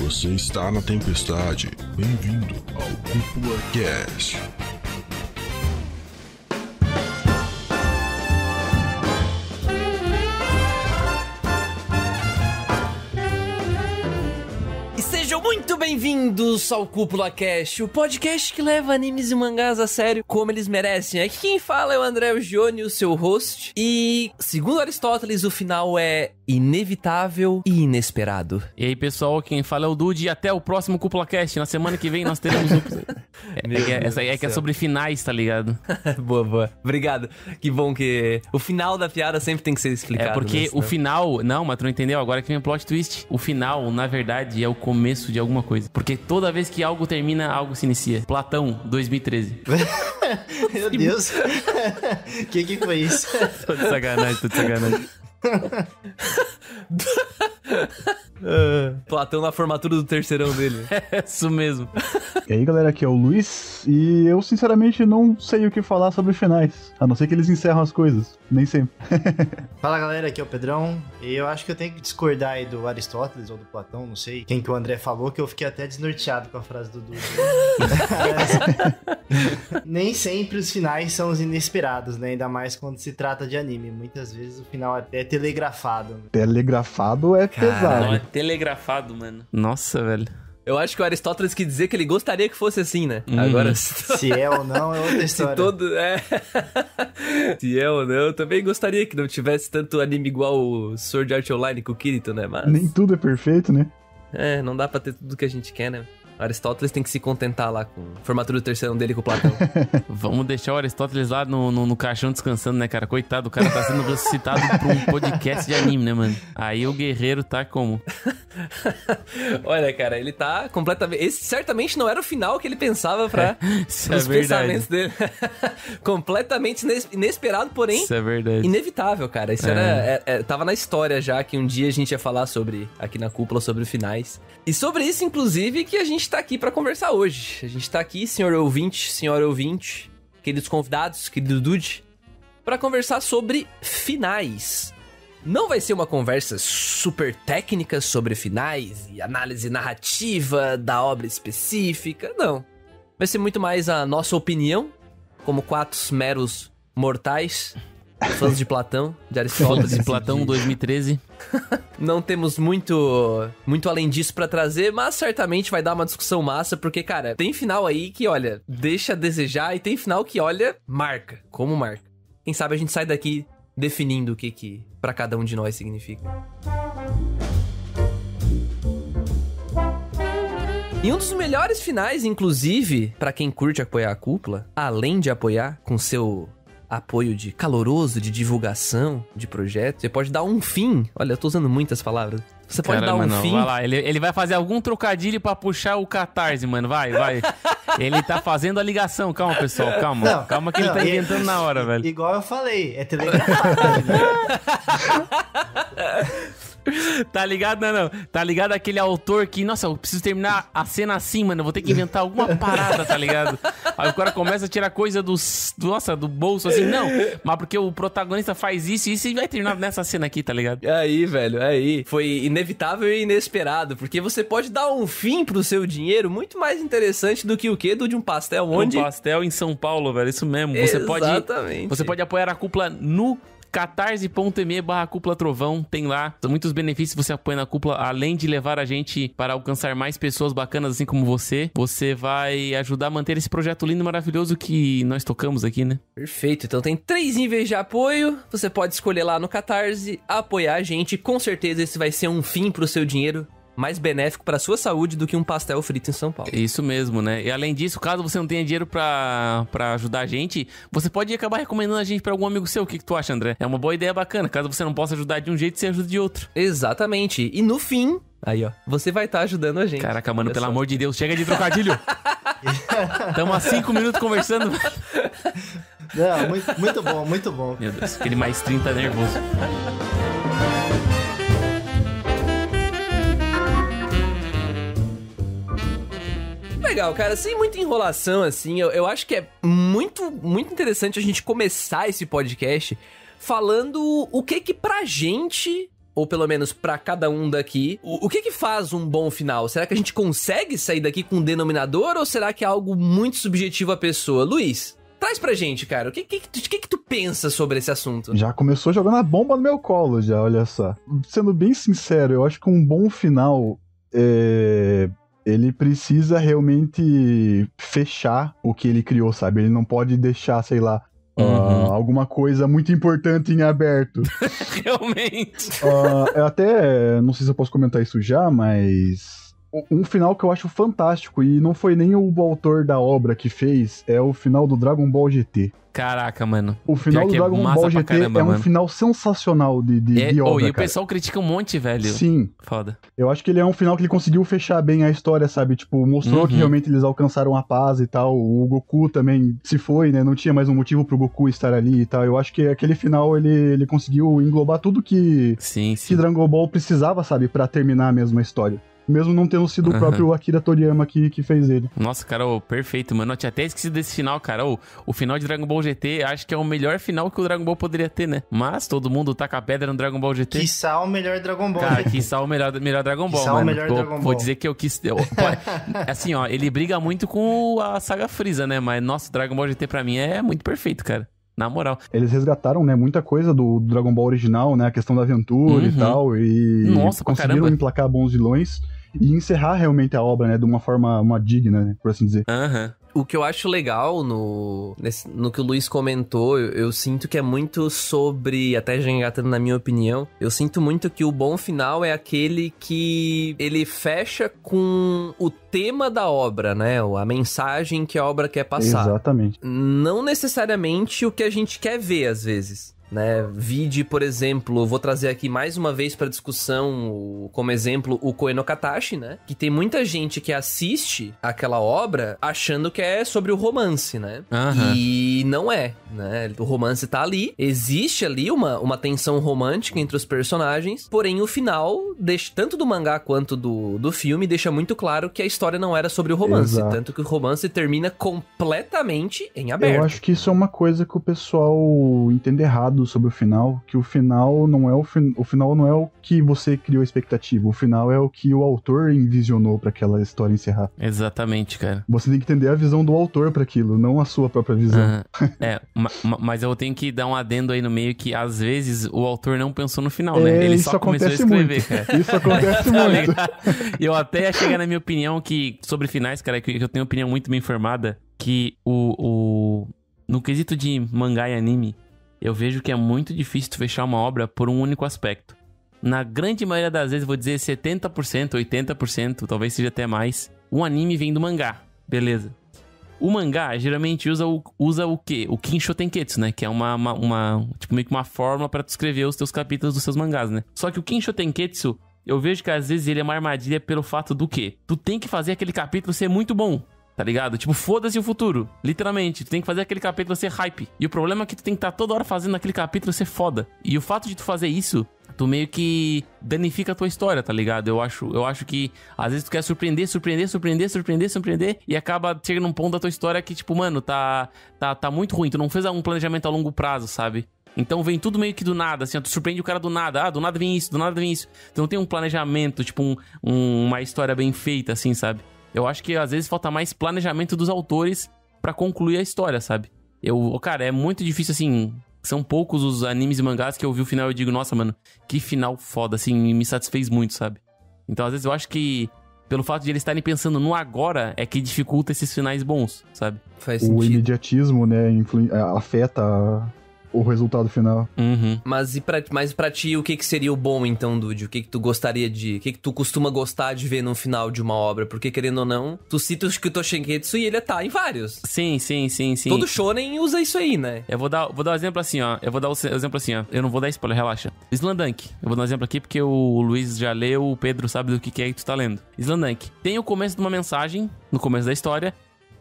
Você está na tempestade. Bem-vindo ao Cúpula Cast. Sejam muito bem-vindos ao Cúpula Cast, o podcast que leva animes e mangás a sério como eles merecem. Aqui quem fala é o André Gioni, o seu host. E, segundo Aristóteles, o final é inevitável e inesperado. E aí, pessoal, quem fala é o Dude. E até o próximo Cúpula Cast. Na semana que vem nós teremos o... Essa aí é que é sobre finais, tá ligado? Boa. Obrigado. Que bom que o final da piada sempre tem que ser explicado. É porque o final... Não, mas tu não entendeu? Agora que vem o plot twist. O final, na verdade, é o começo de alguma coisa. Porque toda vez que algo termina, algo se inicia. Platão, 2013. Meu Deus. Que foi isso? Tô de sacanagem. Platão na formatura do terceirão dele. É isso mesmo. E aí, galera, aqui é o Luiz, e eu sinceramente não sei o que falar sobre os finais, a não ser que eles encerram as coisas, nem sempre. Fala, galera, aqui é o Pedrão, e eu acho que eu tenho que discordar aí do Aristóteles ou do Platão, não sei quem que o André falou, que eu fiquei até desnorteado com a frase do Dudu. Nem sempre os finais são os inesperados, né? Ainda mais quando se trata de anime. Muitas vezes o final até é telegrafado. Telegrafado é pesado. Não, é telegrafado, mano. Nossa, velho. Eu acho que o Aristóteles quis dizer que ele gostaria que fosse assim, né? Agora... Se é ou não é outra história. Se é ou não, eu também gostaria que não tivesse tanto anime igual o Sword Art Online com o Kirito, né? Mas... Nem tudo é perfeito, né? É, não dá pra ter tudo que a gente quer, né? O Aristóteles tem que se contentar lá com a formatura do terceirão dele com o Platão. Vamos deixar o Aristóteles lá no caixão descansando, né, cara? Coitado, o cara tá sendo ressuscitado por um podcast de anime, né, mano? Aí o guerreiro tá como? Olha, cara, ele tá completamente... Esse certamente não era o final que ele pensava pra... Isso é os verdade. pensamentos dele. Completamente inesperado, porém... Isso é verdade. Inevitável, cara. Isso tava na história já, que um dia a gente ia falar sobre, aqui na Cúpula, sobre finais. E sobre isso, inclusive, que a gente tá aqui pra conversar hoje. A gente tá aqui, senhora ouvinte, queridos convidados, querido Dude, pra conversar sobre finais. Não vai ser uma conversa super técnica sobre finais e análise narrativa da obra específica, não. Vai ser muito mais a nossa opinião, como quatro meros mortais, fãs de Platão, de Aristóteles. De Platão, 2013. Não temos muito além disso pra trazer, mas certamente vai dar uma discussão massa, porque, cara, tem final aí que, olha, deixa a desejar, e tem final que, olha, marca. Como marca? Quem sabe a gente sai daqui definindo o que pra cada um de nós significa. E um dos melhores finais, inclusive, pra quem curte apoiar a Cúpula, além de apoiar com seu apoio de caloroso, de divulgação de projeto, você pode dar um fim. Olha, eu tô usando muitas palavras. Você pode dar um fim. Vai lá, ele vai fazer algum trocadilho pra puxar o Catarse, mano. Vai. Ele tá fazendo a ligação. Calma, pessoal, calma. Calma que ele tá inventando na hora, velho. Igual eu falei, é telegrafado. Tá ligado? Não. Tá ligado aquele autor que, nossa, eu preciso terminar a cena assim, mano. Eu vou ter que inventar alguma parada, tá ligado? Aí o cara começa a tirar coisa do bolso assim, não. Mas porque o protagonista faz isso e vai terminar nessa cena aqui, tá ligado? Aí, velho, aí. Foi inevitável e inesperado, porque você pode dar um fim pro seu dinheiro muito mais interessante do que o quê? Do de um pastel onde? Um pastel em São Paulo, velho. Isso mesmo. Exatamente. Você pode apoiar a Cúpula no catarse.me/Cúpula Trovão, tem lá muitos benefícios você apoia na Cúpula, além de levar a gente para alcançar mais pessoas bacanas assim como você vai ajudar a manter esse projeto lindo e maravilhoso que nós tocamos aqui, né? Perfeito, então tem 3 níveis de apoio, você pode escolher lá no Catarse, apoiar a gente, com certeza esse vai ser um fim pro seu dinheiro, mais benéfico pra sua saúde do que um pastel frito em São Paulo. Isso mesmo, né? E além disso, caso você não tenha dinheiro pra ajudar a gente, você pode acabar recomendando a gente pra algum amigo seu. O que tu acha, André? É uma boa ideia bacana. Caso você não possa ajudar de um jeito, você ajuda de outro. Exatamente. E no fim, aí ó, você vai estar ajudando a gente. Caraca, mano, pelo amor de Deus, chega de trocadilho. Tamo há 5 minutos conversando. Não, muito bom. Meu Deus, aquele mais 30 nervoso. Legal, cara, sem muita enrolação, assim, eu acho que é muito interessante a gente começar esse podcast falando o que pra gente ou pelo menos pra cada um daqui, o que faz um bom final? Será que a gente consegue sair daqui com um denominador, ou será que é algo muito subjetivo à pessoa? Luiz, traz pra gente, cara, o que tu pensa sobre esse assunto? Já começou jogando a bomba no meu colo, já, olha só. Sendo bem sincero, eu acho que um bom final ele precisa realmente fechar o que ele criou, sabe? Ele não pode deixar, sei lá, alguma coisa muito importante em aberto. Realmente. Eu até, não sei se eu posso comentar isso já, mas um final que eu acho fantástico, e não foi nem o autor da obra que fez, é o final do Dragon Ball GT. Caraca, mano. O final do Dragon Ball GT caramba, é um final sensacional de obra, e o pessoal critica um monte, velho. Sim. Foda. Eu acho que ele é um final que ele conseguiu fechar bem a história, sabe? Tipo, mostrou que realmente eles alcançaram a paz e tal. O Goku também se foi, né? Não tinha mais um motivo pro Goku estar ali e tal. Eu acho que aquele final, ele conseguiu englobar tudo que Dragon Ball precisava, sabe? Pra terminar a mesma história. Mesmo não tendo sido o próprio Akira Toriyama que fez ele. Nossa, cara, perfeito, mano. Eu tinha até esquecido desse final, cara. O final de Dragon Ball GT, acho que é o melhor final que o Dragon Ball poderia ter, né? Mas todo mundo taca a pedra no Dragon Ball GT. Quiçá o melhor Dragon Ball. Cara, quiçá o melhor Dragon Ball, mano. Vou dizer que eu quis... assim, ó, ele briga muito com a saga Freeza, né? Mas, nossa, Dragon Ball GT pra mim é muito perfeito, cara. Na moral. Eles resgataram, né, muita coisa do Dragon Ball original, né? A questão da aventura e tal. E nossa, conseguiram emplacar bons vilões e encerrar realmente a obra, né, de uma forma digna, né, por assim dizer. O que eu acho legal no que o Luiz comentou, eu sinto que é muito sobre, até já engatando na minha opinião, eu sinto muito que o bom final é aquele que ele fecha com o tema da obra, né? A mensagem que a obra quer passar. Exatamente. Não necessariamente o que a gente quer ver, às vezes. Né, vide, por exemplo, vou trazer aqui mais uma vez para discussão como exemplo o Koe no Katachi, né, que tem muita gente que assiste aquela obra achando que é sobre o romance, né, e não é, né, o romance tá ali, existe ali uma tensão romântica entre os personagens, porém o final, tanto do mangá quanto do filme, deixa muito claro que a história não era sobre o romance, tanto que o romance termina completamente em aberto. Eu acho que isso é uma coisa que o pessoal entende errado sobre o final, que o final não é o final não é o que você criou a expectativa, o final é o que o autor envisionou pra aquela história encerrar. Exatamente, cara. Você tem que entender a visão do autor pra aquilo, não a sua própria visão. Mas eu tenho que dar um adendo aí no meio que às vezes o autor não pensou no final, né? Ele só começou a escrever, muito. Cara. Isso acontece muito. Eu até ia chegar na minha opinião que sobre finais, cara, que eu tenho uma opinião muito bem formada, que no quesito de mangá e anime, eu vejo que é muito difícil tu fechar uma obra por um único aspecto. Na grande maioria das vezes, vou dizer 70%, 80%, talvez seja até mais, um anime vem do mangá, beleza. O mangá geralmente usa o quê? O Kinsho Tenketsu, né? Que é tipo, meio que uma fórmula pra tu escrever os teus capítulos dos seus mangás, né? Só que o Kinsho Tenketsu, eu vejo que às vezes ele é uma armadilha pelo fato do quê? Tu tem que fazer aquele capítulo ser muito bom. Tá ligado? Tipo, foda-se o futuro. Literalmente. Tu tem que fazer aquele capítulo ser hype. E o problema é que tu tem que estar toda hora fazendo aquele capítulo ser foda. E o fato de tu fazer isso, tu meio que danifica a tua história, tá ligado? Eu acho que às vezes tu quer surpreender e acaba chegando num ponto da tua história que, tipo, mano, tá muito ruim. Tu não fez um planejamento a longo prazo, sabe? Então vem tudo meio que do nada, assim, ó, tu surpreende o cara do nada. Do nada vem isso, do nada vem isso. Tu não tem um planejamento, tipo, uma história bem feita, assim, sabe? Eu acho que às vezes falta mais planejamento dos autores pra concluir a história, sabe? Cara, é muito difícil, assim... São poucos os animes e mangás que eu vi o final e digo... Nossa, mano, que final foda, assim, me satisfez muito, sabe? Então, às vezes, eu acho que... Pelo fato de eles estarem pensando no agora... É que dificulta esses finais bons, sabe? Faz sentido. O imediatismo, né, afeta o resultado final. Mas pra ti, o que seria o bom, então, Dude? O que tu gostaria de... O que tu costuma gostar de ver no final de uma obra? Porque, querendo ou não, tu cita o Shikuto Shenketsu e ele tá em vários. Sim. Todo shonen usa isso aí, né? Eu vou dar um exemplo assim, ó. Eu não vou dar spoiler, relaxa. Slandunk. Eu vou dar um exemplo aqui porque o Luiz já leu, o Pedro sabe do que é que tu tá lendo. Slandunk. Tem o começo de uma mensagem, no começo da história,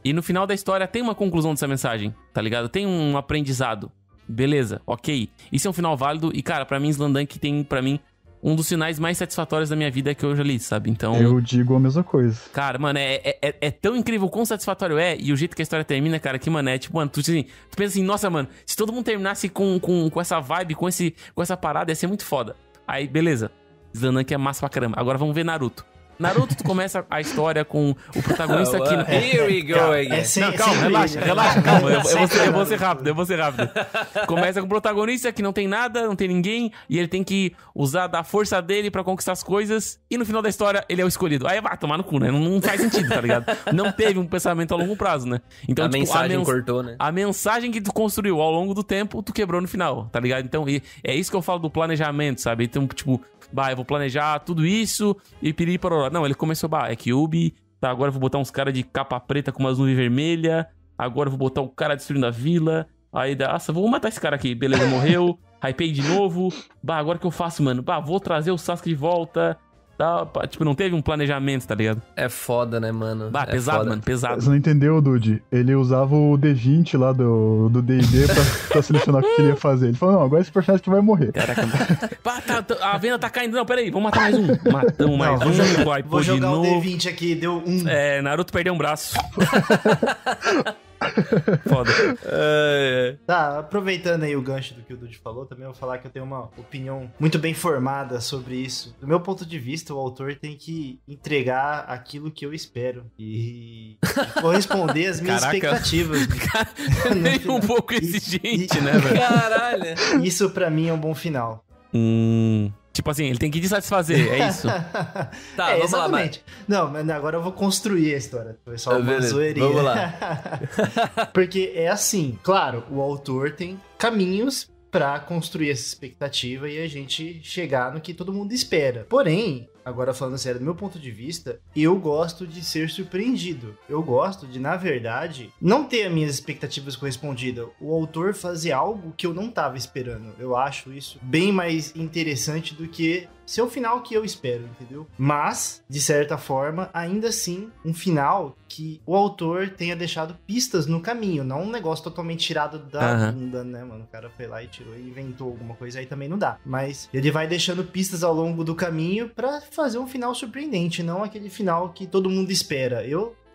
e no final da história tem uma conclusão dessa mensagem, tá ligado? Tem um aprendizado. Beleza, ok. Isso é um final válido e, cara, pra mim, Slandunk tem, pra mim, um dos finais mais satisfatórios da minha vida que eu já li, sabe? Então... Eu digo a mesma coisa. Cara, mano, é tão incrível o quão satisfatório é e o jeito que a história termina, cara, que, mano, é tipo, mano, tu pensa assim, nossa, mano, se todo mundo terminasse com essa vibe, com essa parada, ia ser muito foda. Aí, beleza. Zananki é massa pra caramba. Agora vamos ver Naruto. Naruto, tu começa a história com o protagonista aqui... Here we go again. Não, calma, relaxa, calma. Eu vou ser rápido. Começa com o protagonista que não tem nada, não tem ninguém, e ele tem que usar da força dele pra conquistar as coisas, e no final da história ele é o escolhido. Aí vai tomar no cu, né? Não faz sentido, tá ligado? Não teve um pensamento a longo prazo, né? Então, a mensagem cortou, né? A mensagem que tu construiu ao longo do tempo, tu quebrou no final, tá ligado? Então, é isso que eu falo do planejamento, sabe? Então, tipo... eu vou planejar tudo isso e piriri paroró. Não, ele começou, é Kyuubi, tá, agora eu vou botar uns caras de capa preta com umas nuvens vermelhas, agora eu vou botar o cara destruindo a vila, aí nossa, vou matar esse cara aqui, beleza, morreu, hypei de novo, agora o que eu faço, mano? Vou trazer o Sasuke de volta, tá, tipo, não teve um planejamento, tá ligado? É foda, né, mano? Pesado, foda. Mano, pesado. Você não entendeu, Dude? Ele usava o D20 lá do D&D pra selecionar o que ele ia fazer. Ele falou, não, agora esse personagem que vai morrer. Caraca, a venda tá caindo. Não, peraí, vamos matar mais um. Matamos mais um, vou jogar de o novo. D20 aqui, deu 1. Naruto perdeu um braço. Foda. Tá, aproveitando aí o gancho do que o Dude falou, também vou falar que eu tenho uma opinião muito bem formada sobre isso. Do meu ponto de vista, o autor tem que entregar aquilo que eu espero e corresponder às minhas expectativas. Nem um pouco exigente, né, velho? Caralho. Isso pra mim é um bom final. Tipo assim, ele tem que te satisfazer, é isso? Tá, vamos exatamente. Não, mas agora eu vou construir a história. Foi só uma zoeirinha. Vamos lá. Porque é assim, claro, o autor tem caminhos pra construir essa expectativa e a gente chegar no que todo mundo espera. Porém, agora falando sério, do meu ponto de vista, eu gosto de ser surpreendido. Eu gosto de, na verdade, não ter as minhas expectativas correspondidas. O autor fazer algo que eu não tava esperando. Eu acho isso bem mais interessante do que ser o final que eu espero, entendeu? Mas, de certa forma, ainda assim, um final que o autor tenha deixado pistas no caminho, não um negócio totalmente tirado da bunda, né, mano? O cara foi lá e tirou e inventou alguma coisa, aí também não dá. Mas ele vai deixando pistas ao longo do caminho pra fazer um final surpreendente, não aquele final que todo mundo espera.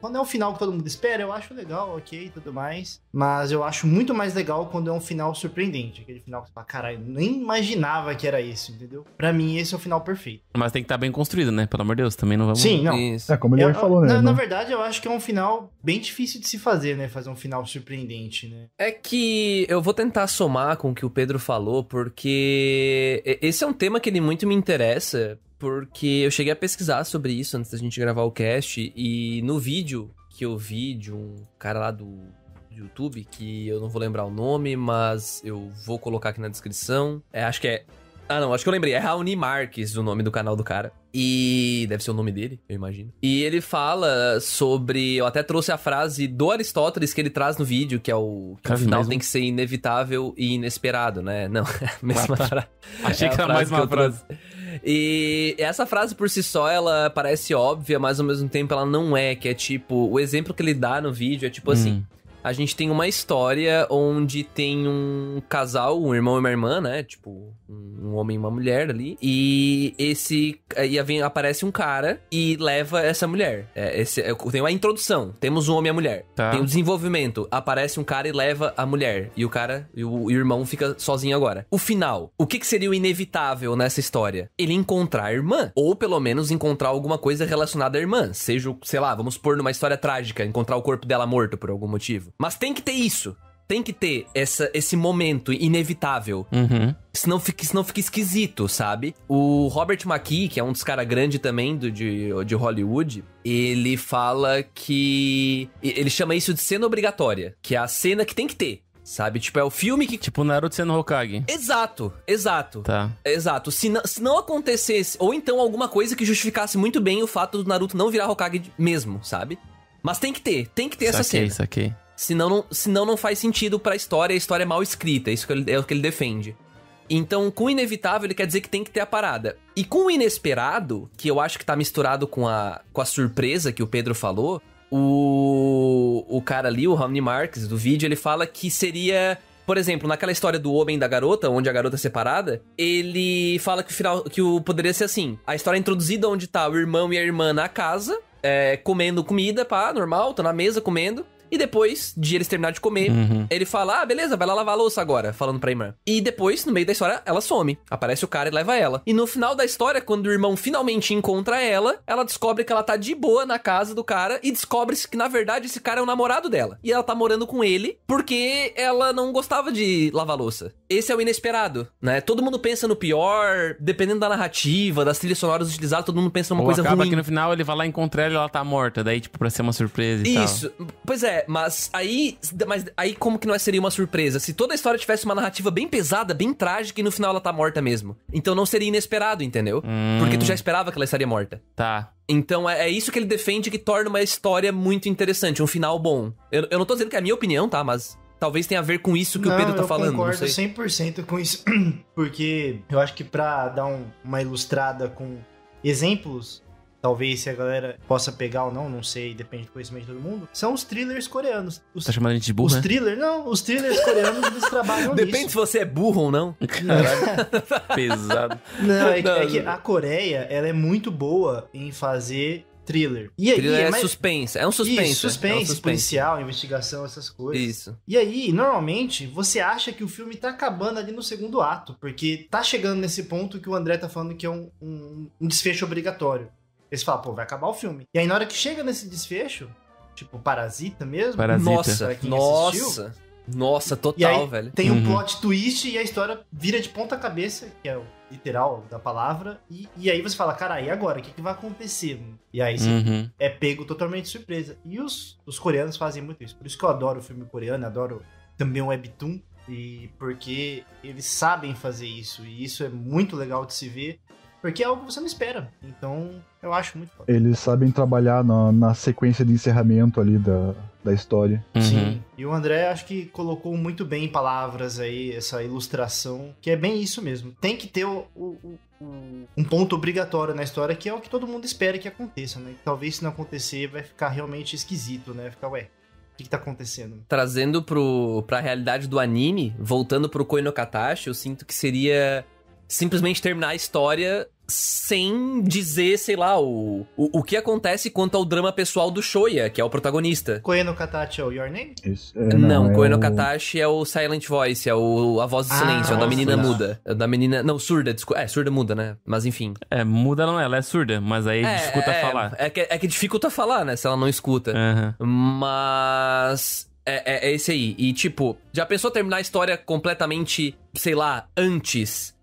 Quando é um final que todo mundo espera, eu acho legal, ok, e tudo mais. Mas eu acho muito mais legal quando é um final surpreendente. Aquele final que você fala, caralho, nem imaginava que era isso, entendeu? Pra mim, esse é o final perfeito. Mas tem que estar bem construído, né? Pelo amor de Deus, também não vamos... Sim, não. Isso. É, como ele falou, né? Na verdade, eu acho que é um final bem difícil de se fazer, né? Fazer um final surpreendente, né? É que eu vou tentar somar com o que o Pedro falou, porque esse é um tema que ele muito me interessa, porque eu cheguei a pesquisar sobre isso antes da gente gravar o cast, e no vídeo que eu vi de um cara lá do YouTube, que eu não vou lembrar o nome, mas eu vou colocar aqui na descrição. Acho que é... acho que eu lembrei. É Raoni Marques, o nome do canal do cara. E deve ser o nome dele, eu imagino. E ele fala sobre... Eu até trouxe a frase do Aristóteles que ele traz no vídeo, que é o final tem que ser inevitável e inesperado, né? Não, é a mesma frase. Achei que era mais uma frase. E essa frase por si só, ela parece óbvia, mas ao mesmo tempo ela não é, que é tipo... O exemplo que ele dá no vídeo é tipo assim... A gente tem uma história onde tem um casal, um irmão e uma irmã, né? Tipo, um homem e uma mulher ali. E aparece um cara e leva essa mulher. Tem uma introdução. Temos um homem e a mulher. Tá. Tem o desenvolvimento. Aparece um cara e leva a mulher. E o irmão fica sozinho agora. O final. O que seria o inevitável nessa história? Ele encontrar a irmã. Ou pelo menos encontrar alguma coisa relacionada à irmã. Seja, sei lá, vamos pôr numa história trágica. Encontrar o corpo dela morto por algum motivo. Mas tem que ter isso. Tem que ter esse momento inevitável. Senão fica esquisito, sabe? O Robert McKee, que é um dos caras grandes também de Hollywood, ele fala que... Ele chama isso de cena obrigatória. Que é a cena que tem que ter. Sabe? Tipo, é o filme que... Tipo, Naruto sendo Hokage. Exato. Tá. Exato. Se não acontecesse... Ou então alguma coisa que justificasse muito bem o fato do Naruto não virar Hokage mesmo, sabe? Mas tem que ter essa cena. Saquei. Senão não faz sentido pra história, a história é mal escrita, isso é o que ele defende. Então, com o inevitável, ele quer dizer que tem que ter a parada. E com o inesperado, que eu acho que tá misturado com a surpresa que o Pedro falou, o cara ali, o Raoni Marques, do vídeo, ele fala que seria... Por exemplo, naquela história do homem e da garota, onde a garota é separada, ele fala que o final poderia ser assim. A história é introduzida onde tá o irmão e a irmã na casa... comendo comida, normal, tô na mesa comendo. E depois de eles terminarem de comer, ele fala, beleza, vai lá lavar a louça agora, falando pra irmã. E depois, no meio da história, ela some. Aparece o cara e leva ela. E no final da história, quando o irmão finalmente encontra ela descobre que ela tá de boa na casa do cara e descobre que, na verdade, esse cara é o namorado dela. E ela tá morando com ele porque ela não gostava de lavar louça. Esse é o inesperado, né? Todo mundo pensa no pior, dependendo da narrativa, das trilhas sonoras utilizadas, todo mundo pensa numa coisa acaba ruim. que no final ele vai lá encontrar ela e ela tá morta. Daí, tipo, pra ser uma surpresa e tal. Isso. Pois é, mas aí como que não seria uma surpresa? Se toda a história tivesse uma narrativa bem pesada, bem trágica e no final ela tá morta mesmo. Então não seria inesperado, entendeu? Porque tu já esperava que ela estaria morta. Tá. Então é isso que ele defende que torna uma história muito interessante, um final bom. Eu não tô dizendo que é a minha opinião, tá? Mas talvez tenha a ver com isso que o Pedro tá falando. Eu concordo não sei. 100% com isso. Porque eu acho que pra dar uma ilustrada com exemplos, talvez se a galera possa pegar ou não sei, depende do conhecimento de todo mundo, são os thrillers coreanos. Tá chamando a gente de burro, os né? Os thrillers coreanos, eles trabalham Depende nisso. se você é burro ou não. Pesado. Não, é que a Coreia, ela é muito boa em fazer thriller. E aí, Thriller é suspense. É um suspense. Isso, suspense, policial, investigação, essas coisas. Isso. E aí, normalmente, você acha que o filme tá acabando ali no segundo ato, porque tá chegando nesse ponto que o André tá falando que é um desfecho obrigatório. Eles falam, pô, vai acabar o filme. E aí, na hora que chega nesse desfecho, tipo Parasita mesmo. Parasita. Pra quem assistiu, Nossa, e total, aí, velho. tem um plot twist e a história vira de ponta cabeça, que é o literal da palavra. E aí você fala, cara, e agora? O que vai acontecer? E aí você é pego totalmente de surpresa. E os coreanos fazem muito isso. Por isso que eu adoro o filme coreano, adoro também o Webtoon. E porque eles sabem fazer isso. E isso é muito legal de se ver. Porque é algo que você não espera. Então, eu acho muito foda. Eles sabem trabalhar na sequência de encerramento ali da história. Sim. E o André, acho que colocou muito bem em palavras aí, essa ilustração, que é bem isso mesmo. Tem que ter um ponto obrigatório na história, que é o que todo mundo espera que aconteça, né? Talvez se não acontecer, vai ficar realmente esquisito, né? Ficar, ué, o que tá acontecendo? Trazendo pra realidade do anime, voltando pro Koi no Katachi, eu sinto que seria simplesmente terminar a história sem dizer, sei lá, o que acontece quanto ao drama pessoal do Shoya, que é o protagonista. Koi no Katachi é o Your Name? Isso, Não, Koi no o... Katachi é o Silent Voice, é a voz do silêncio, é o da menina muda. É o da menina... Não, surda, desculpa. Surda muda, né? Mas enfim. Muda não, ela é surda, mas aí dificulta falar. É que dificulta falar, né? Se ela não escuta. Mas... É esse aí. E, tipo, já pensou terminar a história completamente, sei lá, antes...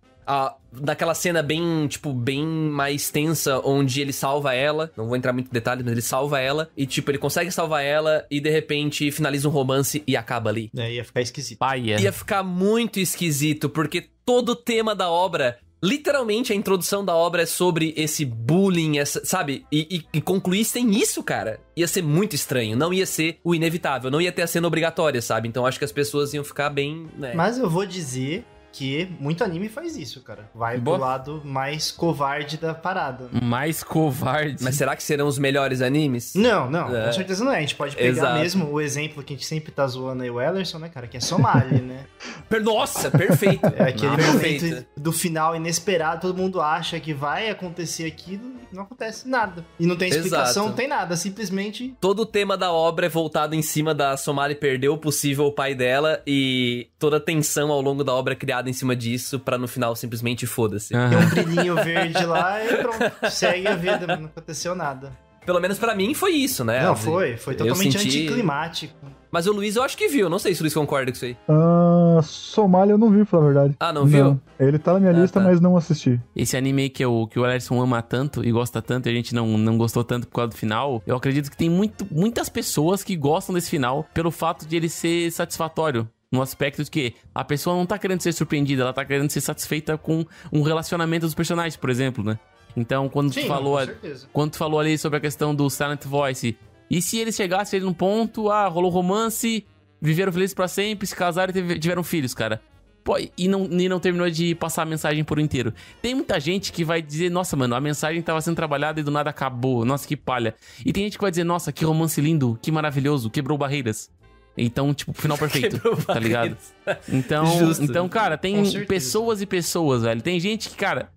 daquela cena bem, tipo, bem mais tensa, onde ele salva ela. Não vou entrar muito em detalhes, mas ele salva ela. E, tipo, ele consegue salvar ela e, de repente, finaliza um romance e acaba ali. Ia ficar esquisito. Ia ficar muito esquisito, porque todo o tema da obra... Literalmente, a introdução da obra é sobre esse bullying, sabe? E concluíssem isso, cara. Ia ser muito estranho. Não ia ser o inevitável. Não ia ter a cena obrigatória, sabe? Então, acho que as pessoas iam ficar bem... né? Mas eu vou dizer... que muito anime faz isso, cara. Vai pro lado mais covarde da parada. Mais covarde? Mas será que serão os melhores animes? Não, com certeza não é. A gente pode pegar mesmo o exemplo que a gente sempre tá zoando aí, o Ellerson, né, cara? Que é Somali, né? Nossa, perfeito. É aquele momento do final inesperado, todo mundo acha que vai acontecer aquilo e não acontece nada. E não tem explicação, não tem nada, simplesmente... Todo o tema da obra é voltado em cima da Somali perder o possível pai dela e toda a tensão ao longo da obra criada em cima disso, pra no final simplesmente foda-se. Tem um brilhinho verde lá e pronto, segue a vida, não aconteceu nada. Pelo menos pra mim foi isso, né? Não, foi totalmente anticlimático. Mas o Luiz eu acho que viu, não sei se o Luiz concorda com isso aí. Somália eu não vi, pra verdade. Não viu? Ele tá na minha lista, mas não assisti. Esse anime aí que o Ellison ama tanto e gosta tanto, e a gente não gostou tanto por causa do final, eu acredito que tem muitas pessoas que gostam desse final pelo fato de ele ser satisfatório. No aspecto de que a pessoa não tá querendo ser surpreendida, ela tá querendo ser satisfeita com um relacionamento dos personagens, por exemplo, né? Então, quando tu falou ali sobre a questão do Silent Voice, e se eles chegassem num ponto, rolou romance, viveram felizes pra sempre, se casaram e tiveram filhos, cara. Pô, e não terminou de passar a mensagem por inteiro. Tem muita gente que vai dizer, nossa, mano, a mensagem tava sendo trabalhada e do nada acabou, nossa, que palha. E tem gente que vai dizer, nossa, que romance lindo, que maravilhoso, quebrou barreiras. Então, tipo, final perfeito, tá ligado? Então, cara, tem pessoas e pessoas, velho. Tem gente que, cara,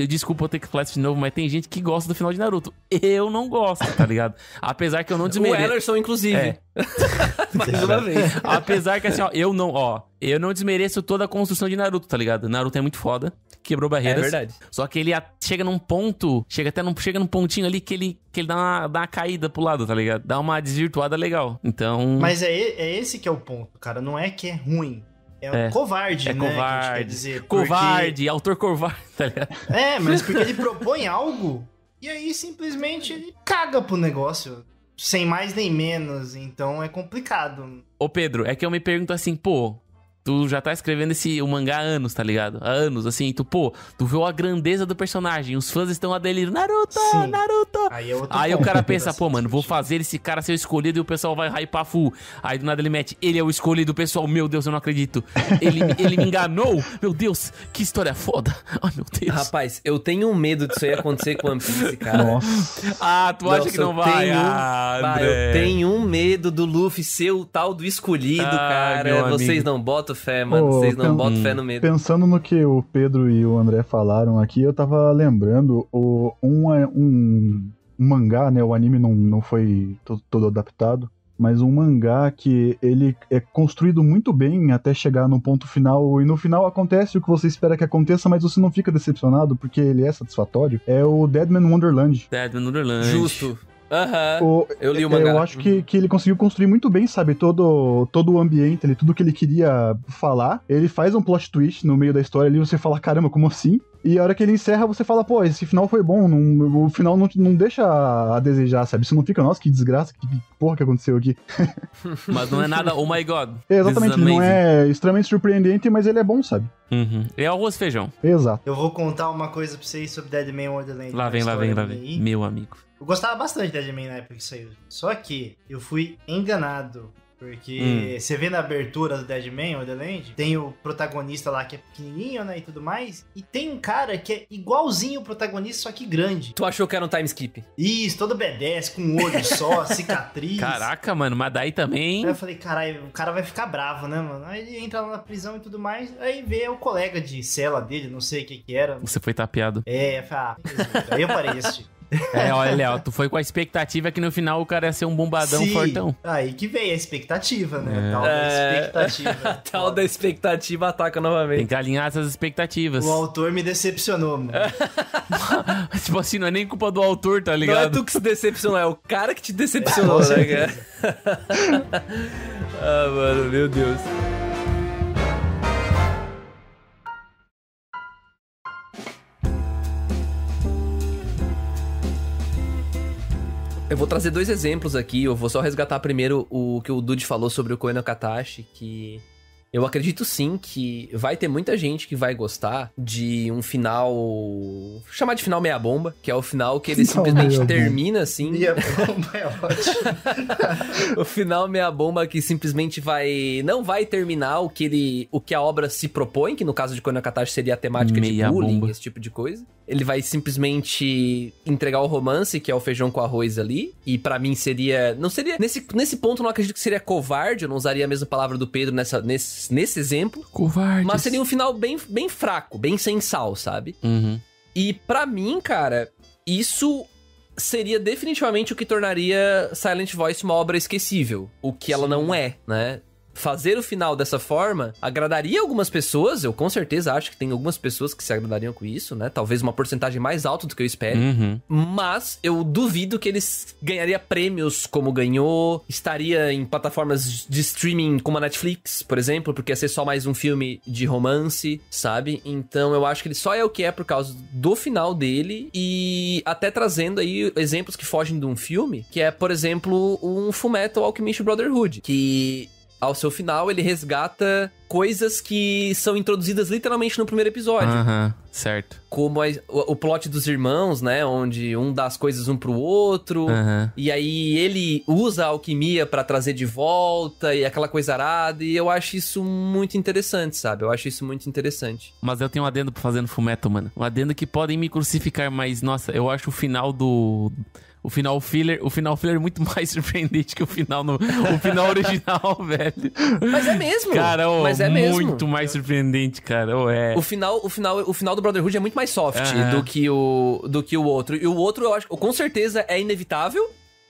Desculpa eu ter que falar isso de novo, mas tem gente que gosta do final de Naruto. Eu não gosto, tá ligado? Apesar que eu não desmereço. O Ellerson, inclusive. Mais uma vez. Apesar que assim, ó, eu não desmereço toda a construção de Naruto, tá ligado? Naruto é muito foda, quebrou barreiras. É verdade. Só que ele chega num ponto, chega num pontinho ali que ele dá uma caída pro lado, tá ligado? Dá uma desvirtuada legal. Então... Mas é esse que é o ponto, cara. Não é que é ruim. É um covarde, né? Covarde. Que a gente quer dizer. Covarde, autor covarde, tá ligado? Mas porque ele propõe algo e aí simplesmente ele caga pro negócio. Sem mais nem menos. Então é complicado. Ô Pedro, é que eu me pergunto assim, pô... Tu já tá escrevendo o mangá há anos, tá ligado? Há anos, assim, tu viu a grandeza do personagem, os fãs estão a delírio, Naruto, Sim. Naruto! Aí o cara pensa, pô, mano, vou fazer esse cara ser o escolhido e o pessoal vai hypar full. Aí do nada ele mete, ele é o escolhido, o pessoal, meu Deus, eu não acredito. Ele me enganou, meu Deus, que história foda. Ai, meu Deus. Rapaz, eu tenho medo disso aí acontecer com One Piece, cara. Nossa. Tu acha que não vai? Eu tenho um medo do Luffy ser o tal do escolhido, cara. Vocês não botam fé, mano. Vocês não botam fé no medo. Pensando no que o Pedro e o André falaram aqui, eu tava lembrando um mangá, né? O anime não foi todo adaptado, mas um mangá que ele é construído muito bem até chegar no ponto final, e no final acontece o que você espera que aconteça, mas você não fica decepcionado porque ele é satisfatório. É o Deadman Wonderland. Deadman Wonderland. Justo. Eu li o mangá. Eu acho que ele conseguiu construir muito bem, sabe? Todo o ambiente ali, tudo que ele queria falar. Ele faz um plot twist no meio da história ali, você fala, caramba, como assim? E a hora que ele encerra, você fala, pô, esse final foi bom. O final não deixa a desejar, sabe? Você não fica, nossa, que desgraça, que porra que aconteceu aqui. Mas não é nada, oh my god. Exatamente, ele não é extremamente surpreendente, mas ele é bom, sabe? Uhum. É arroz e feijão. Exato. Eu vou contar uma coisa pra vocês sobre Deadman Wonderland. Lá vem. Meu amigo. Eu gostava bastante de Deadman na época que saiu. Só que eu fui enganado. Porque você vê na abertura do Deadman Wonderland, tem o protagonista lá que é pequenininho, né, e tudo mais. E tem um cara que é igualzinho o protagonista, só que grande. Tu achou que era um time skip? Isso, todo B10, com um olho só, cicatriz. Caraca, mano, mas daí também... Aí eu falei, caralho, o cara vai ficar bravo, né, mano? Aí ele entra lá na prisão e tudo mais, aí vê o colega de cela dele, não sei o que era. Você foi tapeado. Eu falei, aí eu parei de assistir. Olha, Léo, tu foi com a expectativa que no final o cara ia ser um bombadão. Sim, fortão. Aí que veio a expectativa, né? Tal da expectativa. Tal da expectativa ataca novamente. Tem que alinhar essas expectativas. O autor me decepcionou, mano. Tipo assim, não é nem culpa do autor, tá ligado? Não é tu que se decepcionou, é o cara que te decepcionou, né, cara? Mano, meu Deus. Eu vou trazer 2 exemplos aqui, eu vou só resgatar primeiro o que o Dude falou sobre o Koe no Katachi, que eu acredito sim que vai ter muita gente que vai gostar de um final... chamar de final meia bomba, que é o final que ele simplesmente termina assim... Meia bomba é ótimo. O final meia bomba que simplesmente não vai terminar o que a obra se propõe, que no caso de Koe no Katachi seria a temática meia de bullying, bomba. Esse tipo de coisa. Ele vai simplesmente entregar o romance, que é o feijão com arroz ali. E pra mim seria... Não seria... Nesse ponto eu não acredito que seria covarde. Eu não usaria a mesma palavra do Pedro nesse exemplo. Covarde. Mas seria um final bem fraco, bem sem sal, sabe? Uhum. E pra mim, cara, isso seria definitivamente o que tornaria Silent Voice uma obra esquecível. O que ela não é, né? Fazer o final dessa forma agradaria algumas pessoas, eu com certeza acho que tem algumas pessoas que se agradariam com isso, né? Talvez uma porcentagem mais alta do que eu espero. Uhum. Mas eu duvido que eles ganharia prêmios como ganhou, estaria em plataformas de streaming como a Netflix, por exemplo, porque ia ser só mais um filme de romance, sabe? Então eu acho que ele só é o que é por causa do final dele e até trazendo aí exemplos que fogem de um filme, que é, por exemplo, um Fullmetal Alchemist Brotherhood, que... ao seu final, ele resgata coisas que são introduzidas literalmente no primeiro episódio. Aham, certo. Como o plot dos irmãos, né? Onde um dá as coisas um pro outro. Aham. E aí ele usa a alquimia pra trazer de volta e aquela coisa arada. E eu acho isso muito interessante, sabe? Eu acho isso muito interessante. Mas eu tenho um adendo pra fazer no Fullmetal, mano. Um adendo que podem me crucificar, mas, nossa, eu acho o final do... O final filler é muito mais surpreendente que o final original, velho. Mas é mesmo. Cara, mas Mas é mesmo. Muito mais surpreendente, cara. O final do Brotherhood é muito mais soft do que o outro. E o outro, eu acho, com certeza, é inevitável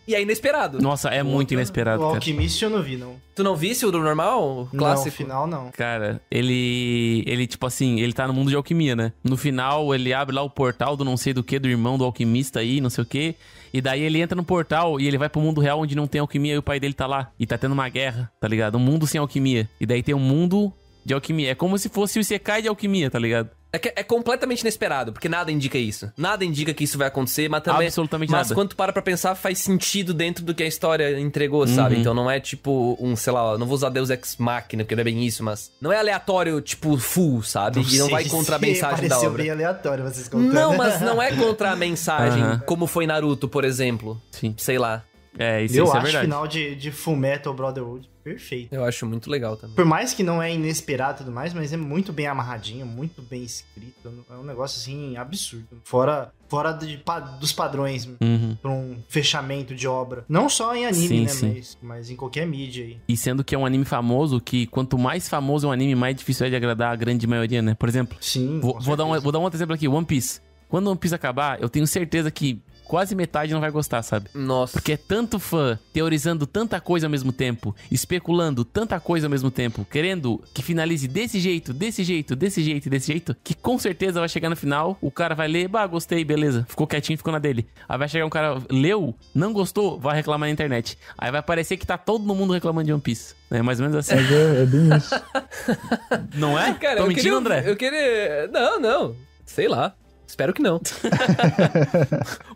e é inesperado. Nossa, é muito inesperado, O cara. Alquimista eu não vi, não. Tu não visse o do normal? O clássico? Não, o final não. Cara, ele, tipo assim, ele tá no mundo de alquimia, né? No final, ele abre lá o portal do não sei do que, do irmão do alquimista aí, não sei o que. E daí ele entra no portal e ele vai pro mundo real onde não tem alquimia e o pai dele tá lá. E tá tendo uma guerra, tá ligado? Um mundo sem alquimia. E daí tem um mundo de alquimia. É como se fosse o Isekai de alquimia, tá ligado? É completamente inesperado, porque nada indica isso. Nada indica que isso vai acontecer, mas também... Absolutamente mas nada. quando tu para pra pensar, faz sentido dentro do que a história entregou, sabe? Então não é tipo sei lá, não vou usar Deus Ex Machina, porque não é bem isso, mas... Não é aleatório, tipo, full, sabe? E não vai contra a mensagem da obra. Pareceu bem aleatório vocês contando. Não, mas não é contra a mensagem, como foi Naruto, por exemplo. Sim. Sei lá. Isso Eu é acho o verdade. final de Fullmetal Brotherhood perfeito. Eu acho muito legal também. Por mais que não é inesperado e tudo mais, mas é muito bem amarradinho, muito bem escrito. É um negócio, assim, absurdo. Fora dos padrões pra um fechamento de obra. Não só em anime, Sim, né? sim. Mas em qualquer mídia aí. E sendo que é um anime famoso, que quanto mais famoso é um anime, mais difícil é de agradar a grande maioria, né? Por exemplo, Sim, vou dar um outro exemplo aqui, One Piece. Quando One Piece acabar, eu tenho certeza que quase metade não vai gostar, sabe? Nossa. Porque é tanto fã teorizando tanta coisa ao mesmo tempo, especulando tanta coisa ao mesmo tempo, querendo que finalize desse jeito, que com certeza vai chegar no final, o cara vai ler, gostei, beleza, ficou quietinho, ficou na dele. Aí vai chegar um cara, leu, não gostou, vai reclamar na internet. Aí vai parecer que tá todo mundo reclamando de One Piece. É mais ou menos assim. Mas é bem isso. Não é? Cara, Tô mentindo, André? Eu queria... Não. Sei lá. Espero que não.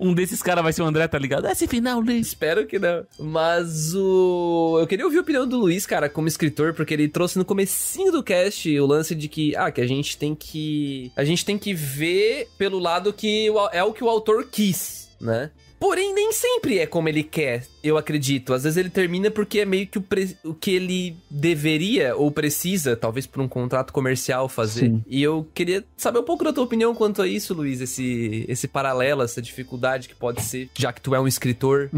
Um desses caras vai ser o André, tá ligado? Esse final, Luiz. Espero que não. Mas eu queria ouvir a opinião do Luiz, cara, como escritor, porque ele trouxe no comecinho do cast o lance de que a gente tem que ver pelo lado que é o que o autor quis, né? Porém, nem sempre é como ele quer, eu acredito. Às vezes ele termina porque é meio que o que ele deveria ou precisa, talvez por um contrato comercial, fazer. Sim. E eu queria saber um pouco da tua opinião quanto a isso, Luiz. Esse paralelo, essa dificuldade que pode ser, já que tu é um escritor.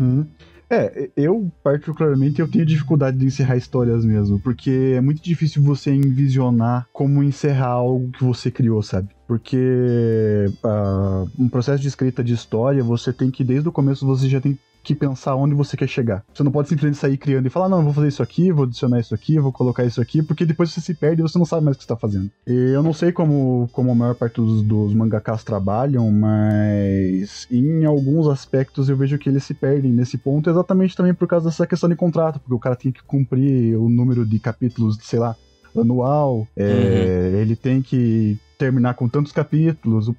Eu particularmente eu tenho dificuldade de encerrar histórias mesmo, porque é muito difícil você envisionar como encerrar algo que você criou, sabe? Porque um processo de escrita de história, você tem que, desde o começo, você já tem que pensar onde você quer chegar. Você não pode simplesmente sair criando e falar, não, eu vou fazer isso aqui, vou adicionar isso aqui, vou colocar isso aqui, porque depois você se perde e você não sabe mais o que você tá fazendo. E eu não sei como a maior parte dos mangakas trabalham, mas em alguns aspectos eu vejo que eles se perdem nesse ponto, exatamente também por causa dessa questão de contrato, porque o cara tem que cumprir o número de capítulos, sei lá, anual, ele tem que terminar com tantos capítulos,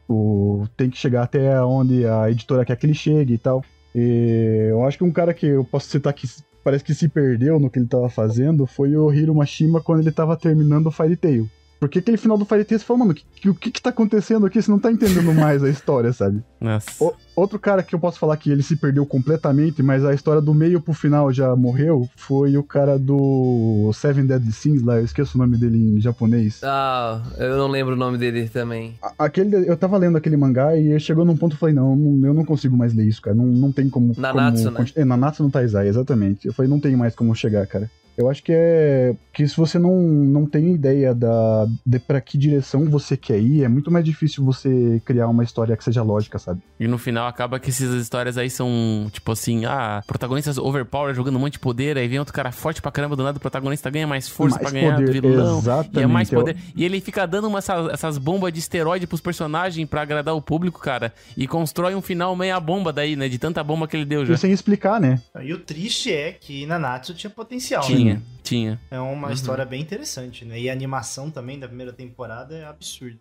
tem que chegar até onde a editora quer que ele chegue e tal. E eu acho que um cara que eu posso citar que parece que se perdeu no que ele tava fazendo foi o Hiro Mashima quando ele tava terminando o Fairy Tail. Porque aquele final do Fairy Tail você falou, mano, o que tá acontecendo aqui? Você não tá entendendo mais a história, sabe? Nossa. Outro cara que eu posso falar que ele se perdeu completamente, mas a história do meio pro final já morreu, foi o cara do Seven Deadly Sins lá, eu esqueço o nome dele em japonês. Eu não lembro o nome dele também. Eu tava lendo aquele mangá e chegou num ponto que eu falei, não, eu não consigo mais ler isso, cara, não tem como... Nanatsu, né? Nanatsu no Taizai, exatamente. Eu falei, não tem mais como chegar, cara. Eu acho que se você não tem ideia de pra que direção você quer ir, é muito mais difícil você criar uma história que seja lógica, sabe? E no final acaba que essas histórias aí são, tipo assim, protagonistas overpower jogando um monte de poder, aí vem outro cara forte pra caramba, do nada o protagonista ganha mais força pra ganhar do vilão. Exatamente. E é mais poder. E ele fica dando essas bombas de esteroide pros personagens pra agradar o público, cara. E constrói um final meia bomba daí, né? De tanta bomba que ele deu já. E sem explicar, né? E o triste é que Nanatsu tinha potencial, Tinha. né? Tinha. É uma história bem interessante, né? E a animação também da primeira temporada é absurda.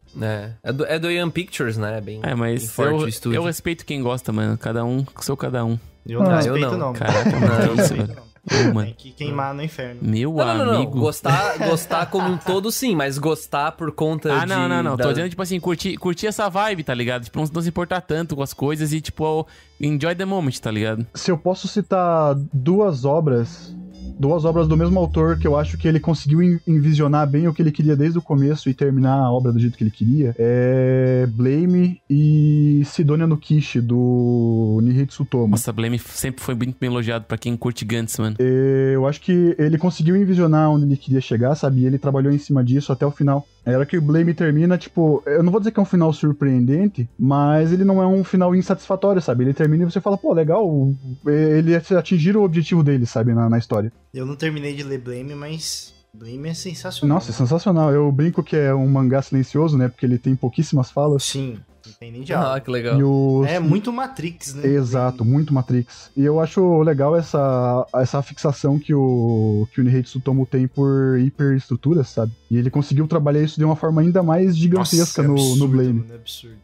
É do Young Pictures, né? Bem Mas forte o estúdio. eu respeito quem gosta, mano. Cada um, sou cada um. Eu não respeito, eu não. Caraca, Eu não, não isso, respeito, velho. não. Mano. Tem que queimar no inferno. Meu Não. amigo. Gostar como um todo, sim, mas gostar por conta de... Não. Tô dizendo, tipo assim, curtir essa vibe, tá ligado? Tipo, não se importar tanto com as coisas e, tipo, enjoy the moment, tá ligado? Se eu posso citar duas obras duas obras do mesmo autor que eu acho que ele conseguiu envisionar bem o que ele queria desde o começo e terminar a obra do jeito que ele queria. É Blame e Sidonia no Kishi, do Nihei Tsutomu. Nossa, Blame sempre foi muito bem elogiado pra quem curte Gantz, mano. Eu acho que ele conseguiu envisionar onde ele queria chegar, sabe? E ele trabalhou em cima disso até o final. A hora que o Blame termina, tipo, eu não vou dizer que é um final surpreendente, mas ele não é um final insatisfatório, sabe? Ele termina e você fala, pô, legal, ele atingiram o objetivo dele, sabe, na história. Eu não terminei de ler Blame, mas Blame é sensacional. Nossa, é sensacional. Eu brinco que é um mangá silencioso, né? Porque ele tem pouquíssimas falas. Sim, não tem nem diálogo. Ah, que legal. É muito Matrix, né? Exato, muito Matrix. E eu acho legal essa fixação que o Nihei Tsutomu tem por hiperestruturas, sabe? E ele conseguiu trabalhar isso de uma forma ainda mais gigantesca. Nossa, é absurdo, no Blame. Mano, é absurdo.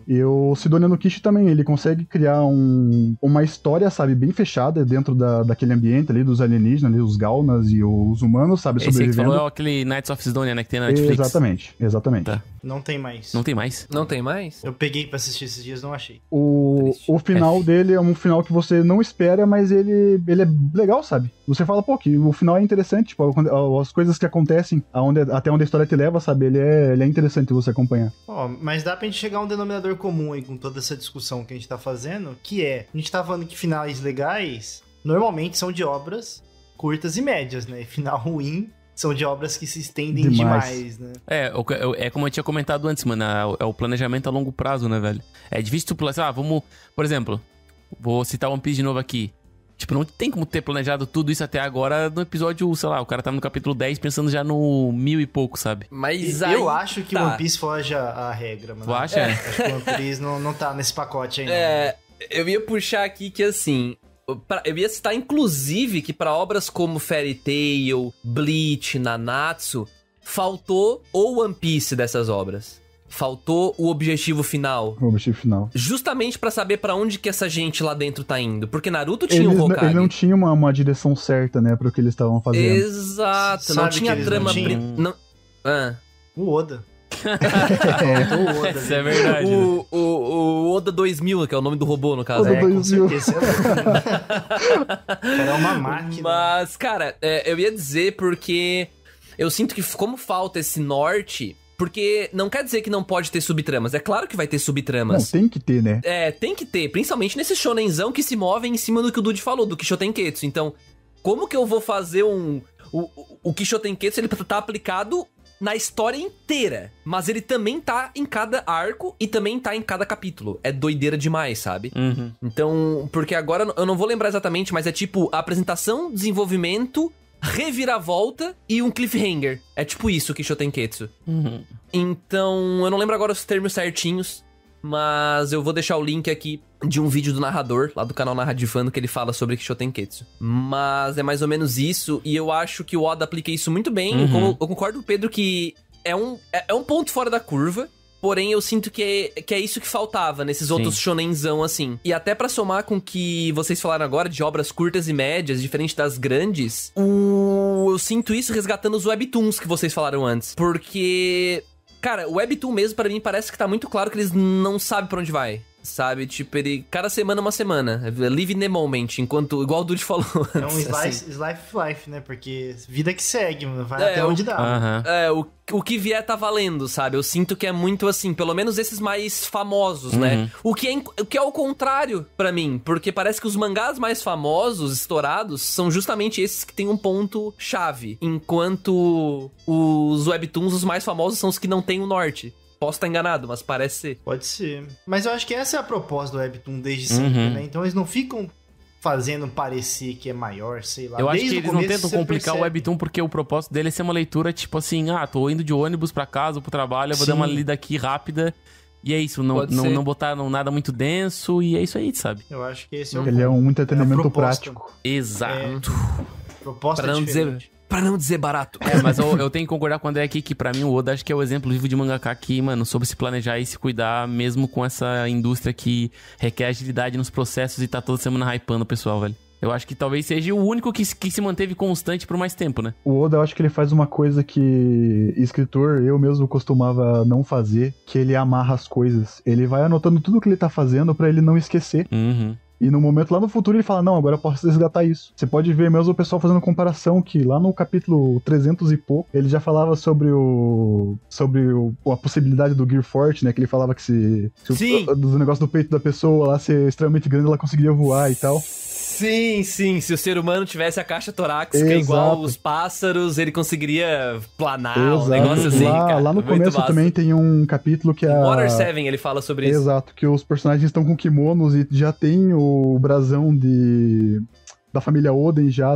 E o Sidonia no Kishi também, ele consegue criar uma história, sabe, bem fechada dentro daquele ambiente ali, dos alienígenas, ali, os Gaunas e os humanos, sabe, Esse aí que sobrevivendo. falou é aquele Knights of Sidonia, né, que tem na Netflix. Exatamente. Tá. Não tem mais. Não tem mais? Não tem mais? Eu peguei pra assistir esses dias, não achei. O final dele é um final que você não espera, mas ele é legal, sabe? Você fala, pô, que o final é interessante, tipo, as coisas que acontecem, até onde a história te leva, sabe? Ele é interessante você acompanhar. Ó, mas dá pra gente chegar a um denominador comum aí com toda essa discussão que a gente tá fazendo, que é, a gente tá falando que finais legais normalmente são de obras curtas e médias, né? E final ruim são de obras que se estendem demais, né? É como eu tinha comentado antes, mano, é o planejamento a longo prazo, né, velho? É difícil tu planejar, vamos... Por exemplo, vou citar One Piece de novo aqui. Tipo, não tem como ter planejado tudo isso até agora no episódio, sei lá, o cara tá no capítulo 10 pensando já no 1000 e pouco, sabe? Mas aí... Eu acho que tá. One Piece foge à regra, mano. Tu acha? Acho que One Piece não tá nesse pacote aí, não. Eu ia puxar aqui que, assim... Eu ia citar, inclusive, que pra obras como Fairy Tail, Bleach, Nanatsu, faltou o One Piece dessas obras. Faltou o objetivo final. O objetivo final. Justamente pra saber pra onde que essa gente lá dentro tá indo. Porque Naruto tinha o Hokage. Ele não tinha uma direção certa, né, pro que eles estavam fazendo. Exato. Sabe não tinha que eles trama... não tinham? Não... Ah. O Oda. É. O Oda. Isso é verdade. O Oda 2000, que é o nome do robô, no caso. Oda Com 2000. certeza. Era uma máquina. Mas, cara, eu ia dizer porque eu sinto que como falta esse norte... Porque não quer dizer que não pode ter subtramas. É claro que vai ter subtramas. Não, tem que ter, né? Tem que ter. Principalmente nesse shonenzão que se move em cima do que o Dude falou, do Kishotenketsu. Então, como que eu vou fazer o Kishotenketsu, ele tá aplicado na história inteira. Mas ele também tá em cada arco e também tá em cada capítulo. É doideira demais, sabe? Uhum. Então, porque agora eu não vou lembrar exatamente, mas é tipo a apresentação, desenvolvimento... reviravolta e um cliffhanger. É tipo isso, Kishotenketsu. Uhum. Então, eu não lembro agora os termos certinhos, mas eu vou deixar o link aqui de um vídeo do narrador, lá do canal Narrativando, que ele fala sobre Kishotenketsu. Mas é mais ou menos isso, e eu acho que o Oda aplica isso muito bem. Uhum. Eu concordo com o Pedro que é um ponto fora da curva. Porém, eu sinto que é isso que faltava nesses outros shonenzão, assim. E até pra somar com o que vocês falaram agora de obras curtas e médias, diferente das grandes, eu sinto isso resgatando os webtoons que vocês falaram antes. Porque, cara, o webtoon mesmo, pra mim, parece que tá muito claro que eles não sabem pra onde vai. Sabe? Tipo, ele... Cada semana uma semana. Live in the moment. Enquanto... Igual o Dude falou antes. É um slice of life, né? Porque vida que segue, mano. Vai até onde dá. O que vier tá valendo, sabe? Eu sinto que é muito assim, pelo menos esses mais famosos, né? O que é o contrário pra mim, porque parece que os mangás mais famosos, estourados, são justamente esses que tem um ponto chave, enquanto os webtoons, os mais famosos, são os que não tem o norte. Posso estar enganado, mas parece ser. Pode ser. Mas eu acho que essa é a proposta do webtoon desde sempre, né? Então eles não ficam fazendo parecer que é maior, sei lá. Eu acho Desde que o eles não começo tentam você complicar percebe. o webtoon porque o propósito dele é ser uma leitura tipo assim, tô indo de ônibus pra casa ou pro trabalho, eu vou dar uma lida aqui rápida e é isso, não botar nada muito denso e é isso aí, sabe? Eu acho que esse é o Ele é um entretenimento proposta. prático. Exato. Proposta Pra não diferente. Pra não dizer barato. Mas eu tenho que concordar com o André aqui que pra mim o Oda acho que é o exemplo vivo de mangaka que, mano, soube se planejar e se cuidar mesmo com essa indústria que requer agilidade nos processos e tá toda semana hypando o pessoal, velho. Eu acho que talvez seja o único que se manteve constante por mais tempo, né? O Oda, eu acho que ele faz uma coisa que escritor, eu mesmo costumava não fazer, que ele amarra as coisas. Ele vai anotando tudo que ele tá fazendo pra ele não esquecer. Uhum. E no momento lá no futuro ele fala, não, agora eu posso resgatar isso. Você pode ver mesmo o pessoal fazendo comparação que lá no capítulo 300 e pouco, ele já falava sobre a possibilidade do Gear Forte, né? Que ele falava que se do negócio do peito da pessoa lá ser extremamente grande, ela conseguiria voar e tal. Sim. Se o ser humano tivesse a caixa torácica Exato. igual os pássaros, ele conseguiria planar, Exato. um negócio assim, cara. Lá no Muito começo massa. também tem um capítulo que é Water 7, ele fala sobre isso. Exato, que os personagens estão com kimonos e já tem o brasão da família Oden já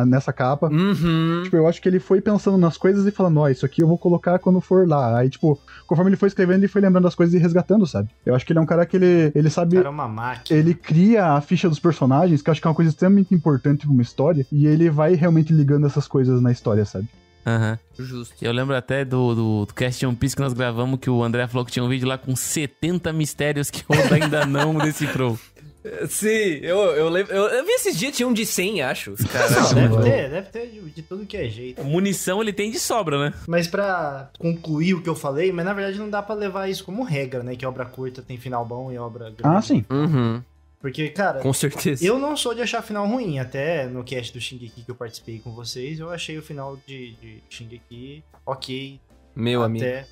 nessa capa. Uhum. Tipo, eu acho que ele foi pensando nas coisas e falando, isso aqui eu vou colocar quando for lá. Aí, tipo, conforme ele foi escrevendo, ele foi lembrando das coisas e resgatando, sabe? Eu acho que ele é um cara que ele sabe... Cara, é uma máquina. Ele cria a ficha dos personagens, que eu acho que é uma coisa extremamente importante pra uma história, e ele vai realmente ligando essas coisas na história, sabe? Aham. Justo. Eu lembro até do cast One Piece que nós gravamos, que o André falou que tinha um vídeo lá com 70 mistérios que o Oda ainda não decifrou. Sim, eu lembro. Eu vi esses dias, tinha um de 100, acho. Não, deve ter de tudo que é jeito. Munição ele tem de sobra, né? Mas pra concluir o que eu falei, mas na verdade não dá pra levar isso como regra, né? Que obra curta tem final bom e obra grande. Ah, sim. Uhum. Porque, cara, Com certeza. eu não sou de achar final ruim. Até no cast do Shingeki que eu participei com vocês, eu achei o final de Shingeki ok. Meu amigo. Até.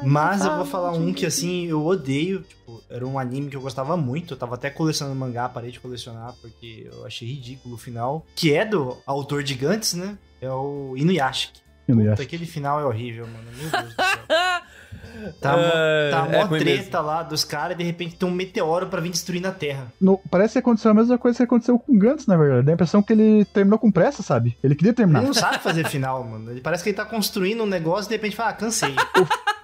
Mas eu vou falar um que, assim, eu odeio. Tipo, era um anime que eu gostava muito. Eu tava até colecionando mangá, parei de colecionar porque eu achei ridículo o final. Que é do autor de Gantz, né? É o Inuyashiki. Puta, aquele final é horrível, mano. Meu Deus do céu. Tá mó treta lá dos caras e de repente tem um meteoro pra vir destruindo a Terra. Parece que aconteceu a mesma coisa que aconteceu com o Gantz, na verdade. Dá a impressão que ele terminou com pressa, sabe? Ele queria terminar. Ele não sabe fazer final, mano. Ele parece que ele tá construindo um negócio e de repente fala, cansei.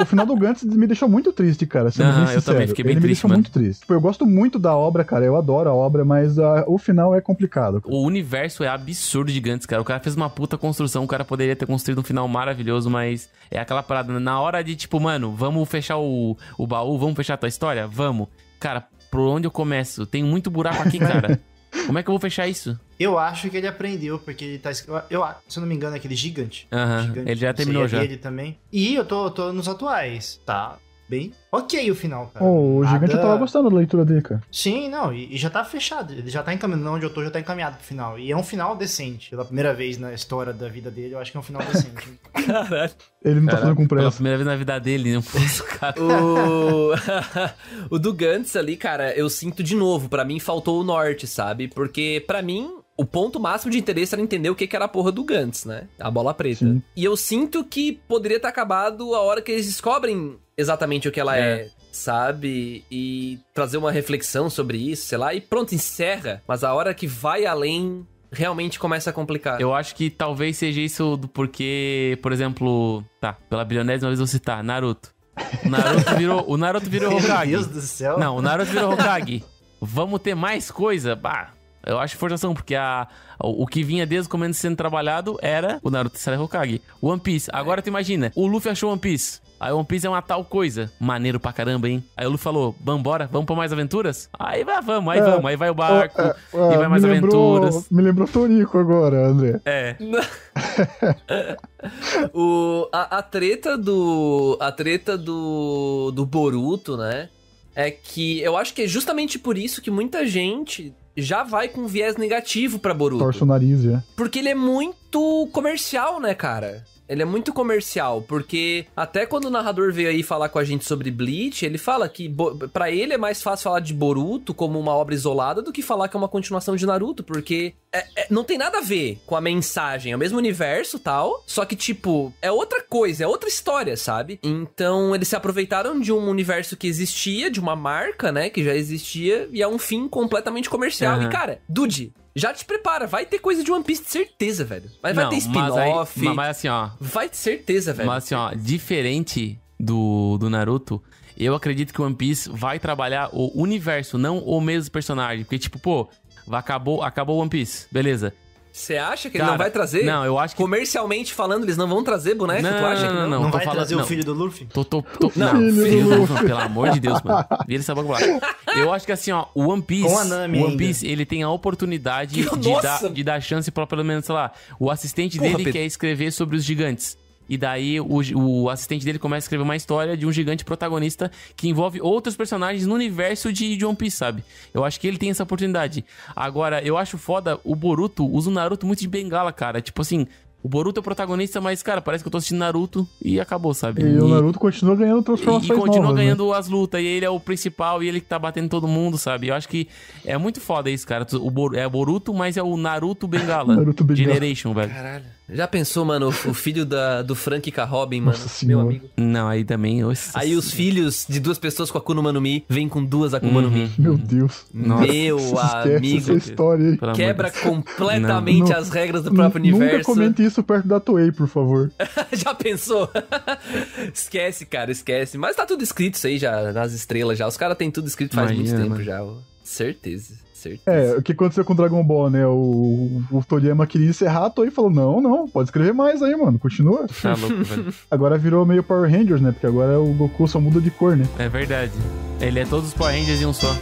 O final do Gantz me deixou muito triste, cara. Sendo bem sincero. Eu também fiquei bem ele triste, me deixou mano. muito triste. Tipo, eu gosto muito da obra, cara. Eu adoro a obra, mas o final é complicado. O universo é absurdo de Gantz, cara. O cara fez uma puta construção, o cara poderia ter construído um final maravilhoso, mas é aquela parada, na hora de, tipo, mano, vamos fechar o baú, vamos fechar a tua história? Vamos. Cara, por onde eu começo? Tem muito buraco aqui, cara. Como é que eu vou fechar isso? Eu acho que ele aprendeu, porque ele tá... se eu não me engano, é aquele gigante. Ele já terminou já. Ele também. E eu tô nos atuais, tá? Bem ok o final, cara. O gigante eu tava gostando da leitura dele, cara. Sim, não, e já tá fechado. Ele já tá encaminhando, onde eu tô, já tá encaminhado pro final. E é um final decente. Pela primeira vez na história da vida dele, eu acho que é um final decente. Caralho. Ele não tá fazendo com Pela pressa. primeira vez na vida dele, não foi isso, cara. O do Gantz ali, cara, eu sinto de novo. Pra mim faltou o norte, sabe? Porque pra mim... O ponto máximo de interesse era entender o que era a porra do Gantz, né? A bola preta. Sim. E eu sinto que poderia ter acabado a hora que eles descobrem exatamente o que ela é, sabe? E trazer uma reflexão sobre isso, sei lá. E pronto, encerra. Mas a hora que vai além, realmente começa a complicar. Eu acho que talvez seja isso do porquê, por exemplo... Tá, pela bilionésima vez eu vou citar, Naruto. O Naruto virou Hokage. Meu Deus do céu. Não, o Naruto virou Hokage. Vamos ter mais coisa? Bah... Eu acho forçação, porque o que vinha desde o começo sendo trabalhado era o Naruto ser Hokage. One Piece. Agora tu imagina, o Luffy achou One Piece. Aí One Piece é uma tal coisa. Maneiro pra caramba, hein? Aí o Luffy falou, vambora, vamos pra mais aventuras? Aí vamos. Aí vai o barco, e vai mais aventuras. Me lembrou Toriko agora, André. É. A treta do Boruto, né? É que eu acho que é justamente por isso que muita gente já vai com viés negativo pra Boruto. Torce o nariz, já. Porque ele é muito comercial, né, cara? Ele é muito comercial, porque até quando o narrador veio aí falar com a gente sobre Bleach, ele fala que pra ele é mais fácil falar de Boruto como uma obra isolada do que falar que é uma continuação de Naruto, porque não tem nada a ver com a mensagem, é o mesmo universo e tal, só que, tipo, é outra coisa, é outra história, sabe? Então, eles se aproveitaram de um universo que existia, de uma marca, né, que já existia, e é um fim completamente comercial. E, cara, Dude... Já te prepara, vai ter coisa de One Piece de certeza, velho. Mas vai ter spin-off. Mas assim, ó. Vai ter certeza, velho. Mas assim, ó, diferente do Naruto, eu acredito que o One Piece vai trabalhar o universo, não o mesmo personagem. Porque, tipo, pô, acabou o One Piece, beleza. Você acha que Cara, ele não vai trazer? Não, eu acho que... Comercialmente falando, eles não vão trazer boneco? Não, tu acha que não? Não vai falando, trazer o filho do Luffy? Não, filho do Luffy, pelo amor de Deus, mano. Vira essa boca lá. Eu acho que assim, ó, o One Piece... Com a Nami ele tem a oportunidade de dar chance pra, pelo menos, sei lá, o assistente dele Pedro. quer escrever sobre os gigantes. E daí o assistente dele começa a escrever uma história de um gigante protagonista que envolve outros personagens no universo de One Piece, sabe? Eu acho que ele tem essa oportunidade. Agora, eu acho foda, o Boruto usa o Naruto muito de bengala, cara. Tipo assim, o Boruto é o protagonista, mas, cara, parece que eu tô assistindo Naruto e acabou, sabe? E o Naruto continua ganhando transformações novas, E continua né? ganhando as lutas, e ele é o principal, e ele que tá batendo todo mundo, sabe? Eu acho que é muito foda isso, cara. É o Boruto, mas é o Naruto Bengala. Naruto Bengala. Generation, velho. Caralho. Já pensou, mano, o filho do Frank K. Robin, mano? Nossa senhora. Meu amigo. Não, aí também... Nossa Aí os filhos de duas pessoas com a Akuma no Mi vêm com duas Akuma no Mi. Meu Deus. Nossa. Meu Esquece amigo. essa história aí. Pelo amor Quebra de Deus. completamente Não. as regras do próprio Nunca universo. comente isso perto da Toei, por favor. Já pensou? Esquece, cara, esquece. Mas tá tudo escrito isso aí já, nas estrelas já. Os caras têm tudo escrito faz Imagina, muito tempo mano. já. Certeza. É, o que aconteceu com Dragon Ball, né? O Toriyama queria encerrar, a Toei falou, não, pode escrever mais aí, mano, continua. Tá louco, velho. Agora virou meio Power Rangers, né? Porque agora o Goku só muda de cor, né? É verdade. Ele é todos os Power Rangers em um só.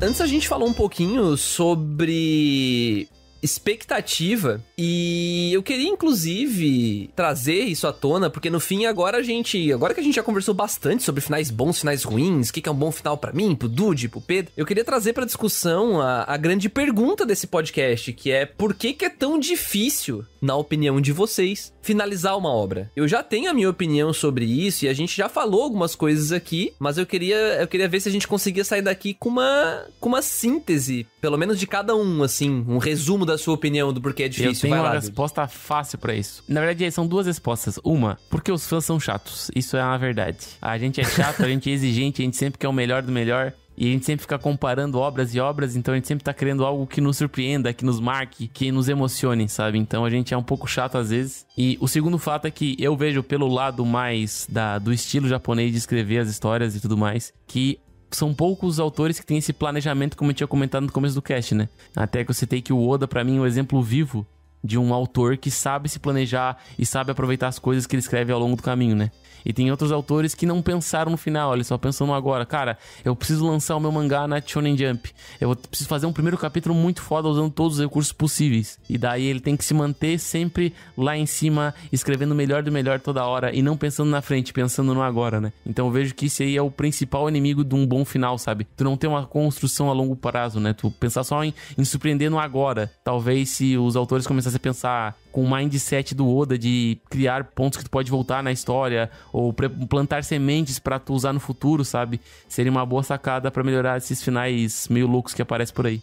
Antes a gente falou um pouquinho sobre expectativa e eu queria inclusive trazer isso à tona, porque no fim agora que a gente já conversou bastante sobre finais bons, finais ruins, o que é um bom final pra mim, pro Dude, pro Pedro, eu queria trazer pra discussão a grande pergunta desse podcast, que é por que é tão difícil, na opinião de vocês, finalizar uma obra? Eu já tenho a minha opinião sobre isso e a gente já falou algumas coisas aqui, mas eu queria ver se a gente conseguia sair daqui com uma síntese, pelo menos de cada um, assim, um resumo da sua opinião do porquê é difícil. Eu tenho Vai uma lá, resposta fácil pra isso. Na verdade, são duas respostas. Uma, porque os fãs são chatos. Isso é uma verdade. A gente é chato, a gente é exigente, a gente sempre quer o melhor do melhor. E a gente sempre fica comparando obras e obras, então a gente sempre tá querendo algo que nos surpreenda, que nos marque, que nos emocione, sabe? Então a gente é um pouco chato às vezes. E o segundo fato é que eu vejo pelo lado mais do estilo japonês de escrever as histórias e tudo mais, que são poucos autores que têm esse planejamento, como eu tinha comentado no começo do cast, né? Até que eu citei que o Oda, pra mim, é um exemplo vivo de um autor que sabe se planejar e sabe aproveitar as coisas que ele escreve ao longo do caminho, né? E tem outros autores que não pensaram no final, eles só pensam no agora. Cara, eu preciso lançar o meu mangá na Shonen Jump. Eu preciso fazer um primeiro capítulo muito foda usando todos os recursos possíveis. E daí ele tem que se manter sempre lá em cima, escrevendo o melhor do melhor toda hora e não pensando na frente, pensando no agora, né? Então eu vejo que isso aí é o principal inimigo de um bom final, sabe? Tu não ter uma construção a longo prazo, né? Tu pensar só em surpreender no agora. Talvez se os autores começassem a pensar com o mindset do Oda de criar pontos que tu pode voltar na história ou plantar sementes pra tu usar no futuro, sabe? Seria uma boa sacada pra melhorar esses finais meio loucos que aparecem por aí.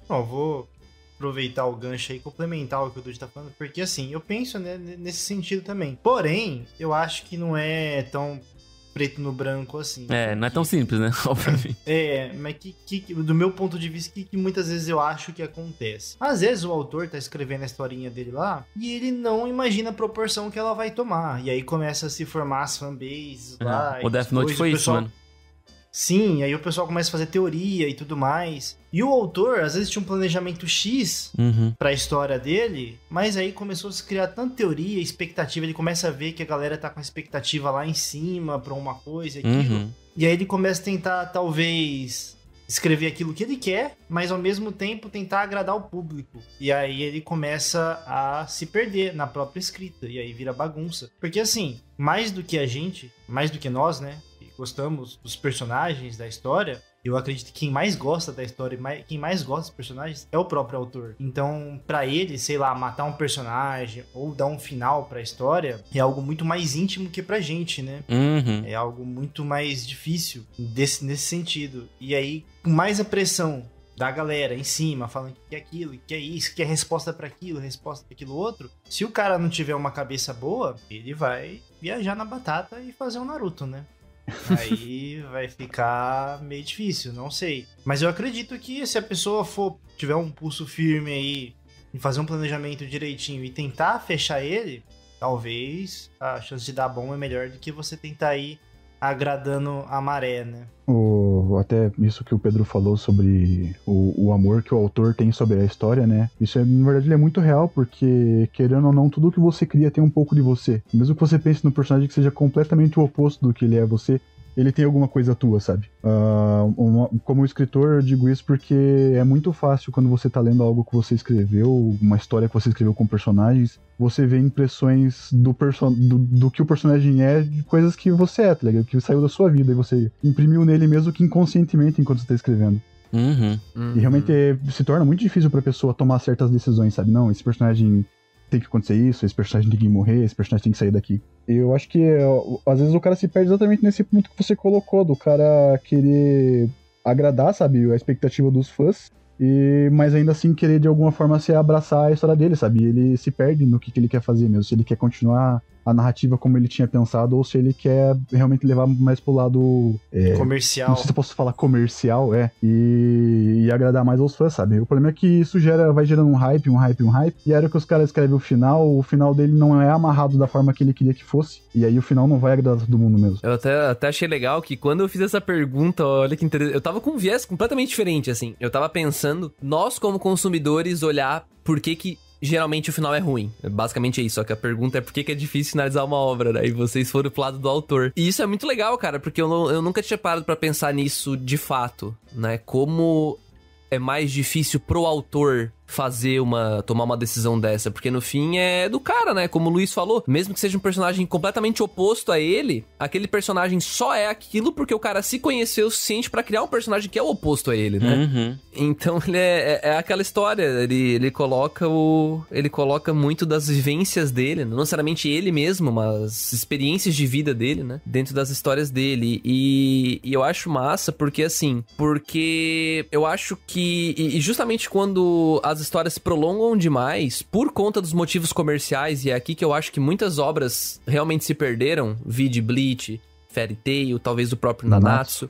Bom, vou aproveitar o gancho aí e complementar o que o Dude tá falando, porque assim, eu penso, né, nesse sentido também. Porém, eu acho que não é tão preto no branco assim. É, não é tão simples, né? Obviamente. É, mas do meu ponto de vista, que muitas vezes eu acho que acontece. Às vezes o autor tá escrevendo a historinha dele lá e ele não imagina a proporção que ela vai tomar. E aí começa a se formar as fanbases lá. O Death Note foi isso, mano. Sim, aí o pessoal começa a fazer teoria e tudo mais. E o autor, às vezes, tinha um planejamento X pra história dele, mas aí começou a se criar tanta teoria, expectativa, ele começa a ver que a galera tá com a expectativa lá em cima pra uma coisa e aquilo. E aí ele começa a tentar, talvez, escrever aquilo que ele quer, mas ao mesmo tempo tentar agradar o público. E aí ele começa a se perder na própria escrita, e aí vira bagunça. Porque assim, mais do que a gente, mais do que nós, né? Gostamos dos personagens, da história, eu acredito que quem mais gosta da história, quem mais gosta dos personagens é o próprio autor. Então, pra ele, sei lá, matar um personagem ou dar um final pra história é algo muito mais íntimo que pra gente, né? É algo muito mais difícil nesse sentido. E aí, com mais a pressão da galera em cima, falando que é aquilo, que é isso, que é resposta pra aquilo, resposta pra aquilo outro, se o cara não tiver uma cabeça boa, ele vai viajar na batata e fazer um Naruto, né? Aí vai ficar meio difícil, não sei. Mas eu acredito que se a pessoa tiver um pulso firme aí em fazer um planejamento direitinho e tentar fechar ele, talvez a chance de dar bom é melhor do que você tentar ir agradando a maré, né? Até isso que o Pedro falou sobre o amor que o autor tem sobre a história, né? Isso, na verdade, ele é muito real, porque, querendo ou não, tudo que você cria tem um pouco de você. Mesmo que você pense no personagem que seja completamente o oposto do que ele é você, ele tem alguma coisa tua, sabe? Como escritor, eu digo isso porque é muito fácil quando você tá lendo algo que você escreveu, uma história que você escreveu com personagens, você vê impressões do que o personagem é, de coisas que você é, tá ligado? Que saiu da sua vida e você imprimiu nele mesmo que inconscientemente enquanto você tá escrevendo. E realmente se torna muito difícil pra pessoa tomar certas decisões, sabe? Não, esse personagem tem que acontecer isso, esse personagem tem que morrer, esse personagem tem que sair daqui. E eu acho que às vezes o cara se perde exatamente nesse ponto que você colocou, do cara querer agradar, sabe, a expectativa dos fãs, mas ainda assim querer de alguma forma se abraçar a história dele, sabe? Ele se perde no que ele quer fazer mesmo, se ele quer continuar a narrativa como ele tinha pensado, ou se ele quer realmente levar mais pro lado... comercial. Não sei se eu posso falar comercial, e agradar mais aos fãs, sabe? O problema é que isso vai gerando um hype, e era que os caras escrevem o final dele não é amarrado da forma que ele queria que fosse, e aí o final não vai agradar todo mundo mesmo. Eu até achei legal que quando eu fiz essa pergunta, olha que interessante, eu tava com um viés completamente diferente, assim. Eu tava pensando, nós como consumidores olhar por que geralmente o final é ruim. Basicamente é isso, só que a pergunta é por que é difícil finalizar uma obra, né? E vocês foram pro lado do autor. E isso é muito legal, cara, porque eu nunca tinha parado pra pensar nisso de fato, né? Como é mais difícil pro autor tomar uma decisão dessa, porque no fim é do cara, né? Como o Luiz falou, mesmo que seja um personagem completamente oposto a ele, aquele personagem só é aquilo porque o cara se conheceu o suficiente pra criar um personagem que é o oposto a ele, né? Então ele é aquela história, ele coloca muito das vivências dele, não necessariamente ele mesmo, mas experiências de vida dele, né? Dentro das histórias dele. E eu acho massa porque eu acho que, e justamente quando as histórias se prolongam demais por conta dos motivos comerciais, e é aqui que eu acho que muitas obras realmente se perderam, vide Bleach, Fairy Tail, talvez o próprio Nanatsu.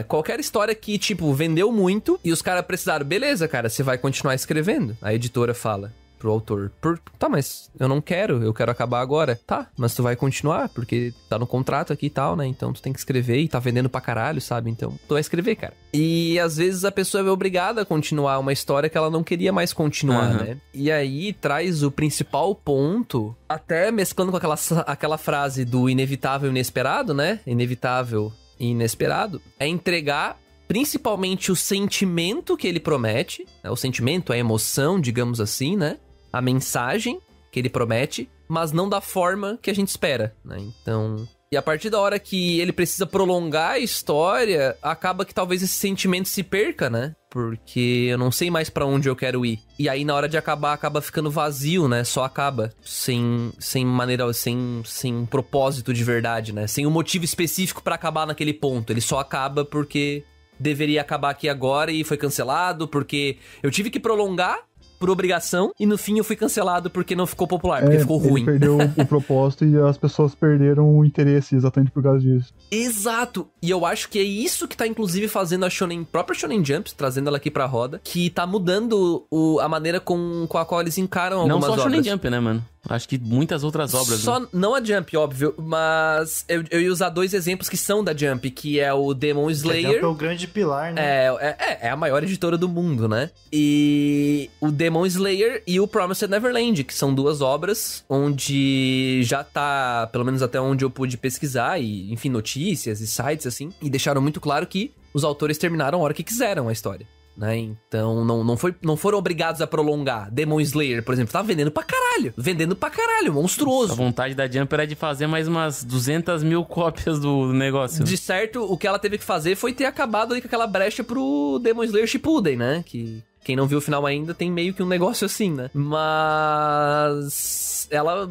Qualquer história que, tipo, vendeu muito e os caras precisaram, beleza, cara, você vai continuar escrevendo. A editora fala pro autor, tá, mas eu não quero, eu quero acabar agora. Tá, mas tu vai continuar, porque tá no contrato aqui e tal, né? Então tu tem que escrever e tá vendendo pra caralho, sabe? Então tu vai escrever, cara. E às vezes a pessoa é obrigada a continuar uma história que ela não queria mais continuar, né? E aí traz o principal ponto, até mesclando com aquela frase do inevitável e inesperado, né? Inevitável e inesperado, é entregar principalmente o sentimento que ele promete, né? O sentimento, a emoção, digamos assim, né? A mensagem que ele promete, mas não da forma que a gente espera, né? Então... E a partir da hora que ele precisa prolongar a história, acaba que talvez esse sentimento se perca, né? Porque eu não sei mais pra onde eu quero ir. E aí, na hora de acabar, acaba ficando vazio, né? Só acaba. Sem propósito de verdade, né? Sem um motivo específico pra acabar naquele ponto. Ele só acaba porque deveria acabar aqui agora e foi cancelado, porque eu tive que prolongar por obrigação, e no fim eu fui cancelado porque não ficou popular, porque ficou ruim. Ele perdeu o propósito e as pessoas perderam o interesse exatamente por causa disso. Exato! E eu acho que é isso que tá inclusive fazendo a própria Shonen Jump, trazendo ela aqui pra roda, que tá mudando a maneira com a qual eles encaram algumas obras. Não só a Shonen Jump, né, mano? Acho que muitas outras obras, né? Não a Jump, óbvio, mas eu ia usar dois exemplos que são da Jump, que é o Demon Slayer. A Jump é o grande pilar, né? É a maior editora do mundo, né? E o Demon Slayer e o Promised Neverland, que são duas obras onde já tá, pelo menos até onde eu pude pesquisar, e enfim, notícias e sites assim, e deixaram muito claro que os autores terminaram a hora que quiseram a história, né? Então não foram obrigados a prolongar. Demon Slayer, por exemplo, tava vendendo pra caralho, monstruoso. A vontade da Jump era de fazer mais umas 200 mil cópias do negócio. De certo, o que ela teve que fazer foi ter acabado ali com aquela brecha pro Demon Slayer Shippuden, né? Que quem não viu o final ainda tem meio que um negócio assim, né? Mas ela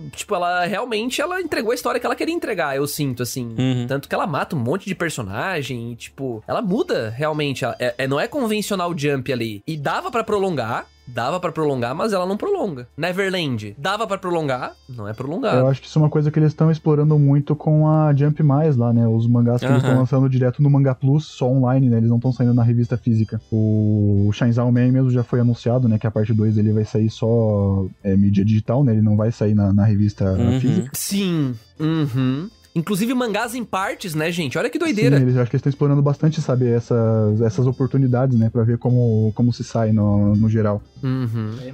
realmente entregou a história que ela queria entregar, eu sinto, assim. Tanto que ela mata um monte de personagem e, tipo, ela muda realmente. Não é convencional Jump ali. E dava pra prolongar, mas ela não prolonga. Neverland, dava pra prolongar, não é prolongado. Eu acho que isso é uma coisa que eles estão explorando muito com a Jump+, lá, né? Os mangás que eles estão lançando direto no Manga Plus, só online, né? Eles não estão saindo na revista física. O Chainsaw Man mesmo já foi anunciado, né? Que a parte 2 ele vai sair só mídia digital, né? Ele não vai sair na revista física. Sim. Inclusive mangás em partes, né, gente? Olha que doideira. Sim, acho que eles estão explorando bastante, sabe, essas oportunidades, né, pra ver como se sai no geral.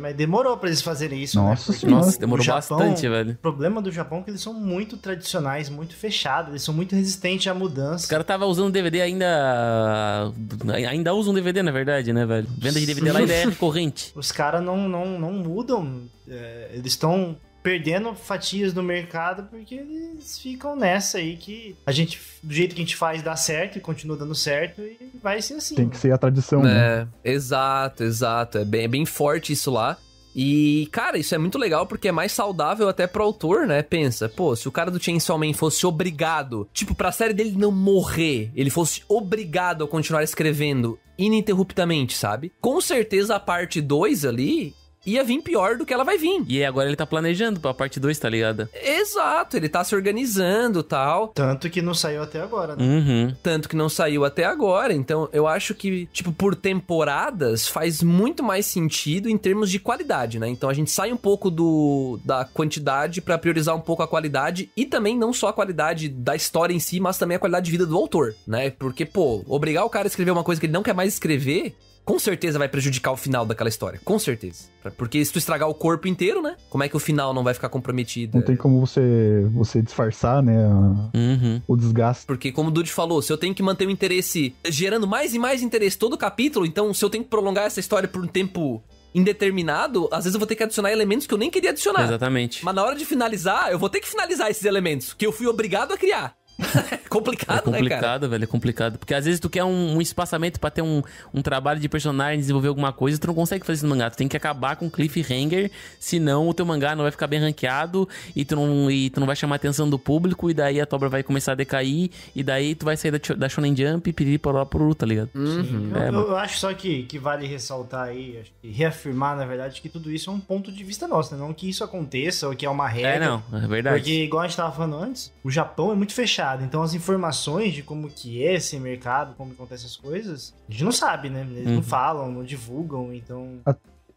Mas demorou pra eles fazerem isso, Nossa né? senhora. Nossa, demorou bastante, velho. O problema do Japão é que eles são muito tradicionais, muito fechados, eles são muito resistentes à mudança. Os caras tava usando DVD ainda usam DVD, na verdade, né, velho? Venda de DVD lá ainda é recorrente. Os caras não mudam, eles estão perdendo fatias no mercado porque eles ficam nessa aí que a gente, do jeito que a gente faz, dá certo e continua dando certo e vai ser assim. Tem que ser a tradição, né? Exato. É bem forte isso lá. E, cara, isso é muito legal porque é mais saudável até pro autor, né? Pensa, pô, se o cara do Chainsaw Man fosse obrigado, tipo, pra série dele não morrer, ele fosse obrigado a continuar escrevendo ininterruptamente, sabe? Com certeza a parte 2 ali ia vir pior do que ela vai vir. E agora ele tá planejando pra parte 2, tá ligado? Exato, ele tá se organizando e tal. Tanto que não saiu até agora, né? Tanto que não saiu até agora. Então, eu acho que, tipo, por temporadas, faz muito mais sentido em termos de qualidade, né? Então, a gente sai um pouco da quantidade pra priorizar um pouco a qualidade. E também não só a qualidade da história em si, mas também a qualidade de vida do autor, né? Porque, pô, obrigar o cara a escrever uma coisa que ele não quer mais escrever... Com certeza vai prejudicar o final daquela história. Com certeza. Porque se tu estragar o corpo inteiro, né? Como é que o final não vai ficar comprometido? Não tem como você disfarçar, né? O desgaste. Porque, como o Dude falou, se eu tenho que manter o interesse gerando mais e mais interesse todo capítulo, então se eu tenho que prolongar essa história por um tempo indeterminado, às vezes eu vou ter que adicionar elementos que eu nem queria adicionar. Exatamente. Mas na hora de finalizar, eu vou ter que finalizar esses elementos que eu fui obrigado a criar. Complicado, né, cara? É complicado, velho, é complicado. Porque às vezes tu quer um espaçamento pra ter um trabalho de personagem, desenvolver alguma coisa, tu não consegue fazer isso no mangá. Tu tem que acabar com cliffhanger, senão o teu mangá não vai ficar bem ranqueado e tu não vai chamar a atenção do público, e daí a tua obra vai começar a decair, e daí tu vai sair da Shonen Jump e pedir por lá por outro, tá ligado? Eu acho só que vale ressaltar aí, acho que reafirmar, na verdade, que tudo isso é um ponto de vista nosso, né? Não que isso aconteça ou que é uma regra. É verdade. Porque, igual a gente tava falando antes, o Japão é muito fechado. Então as informações de como que é esse mercado, como acontecem as coisas, a gente não sabe, né? Eles não falam, não divulgam, então...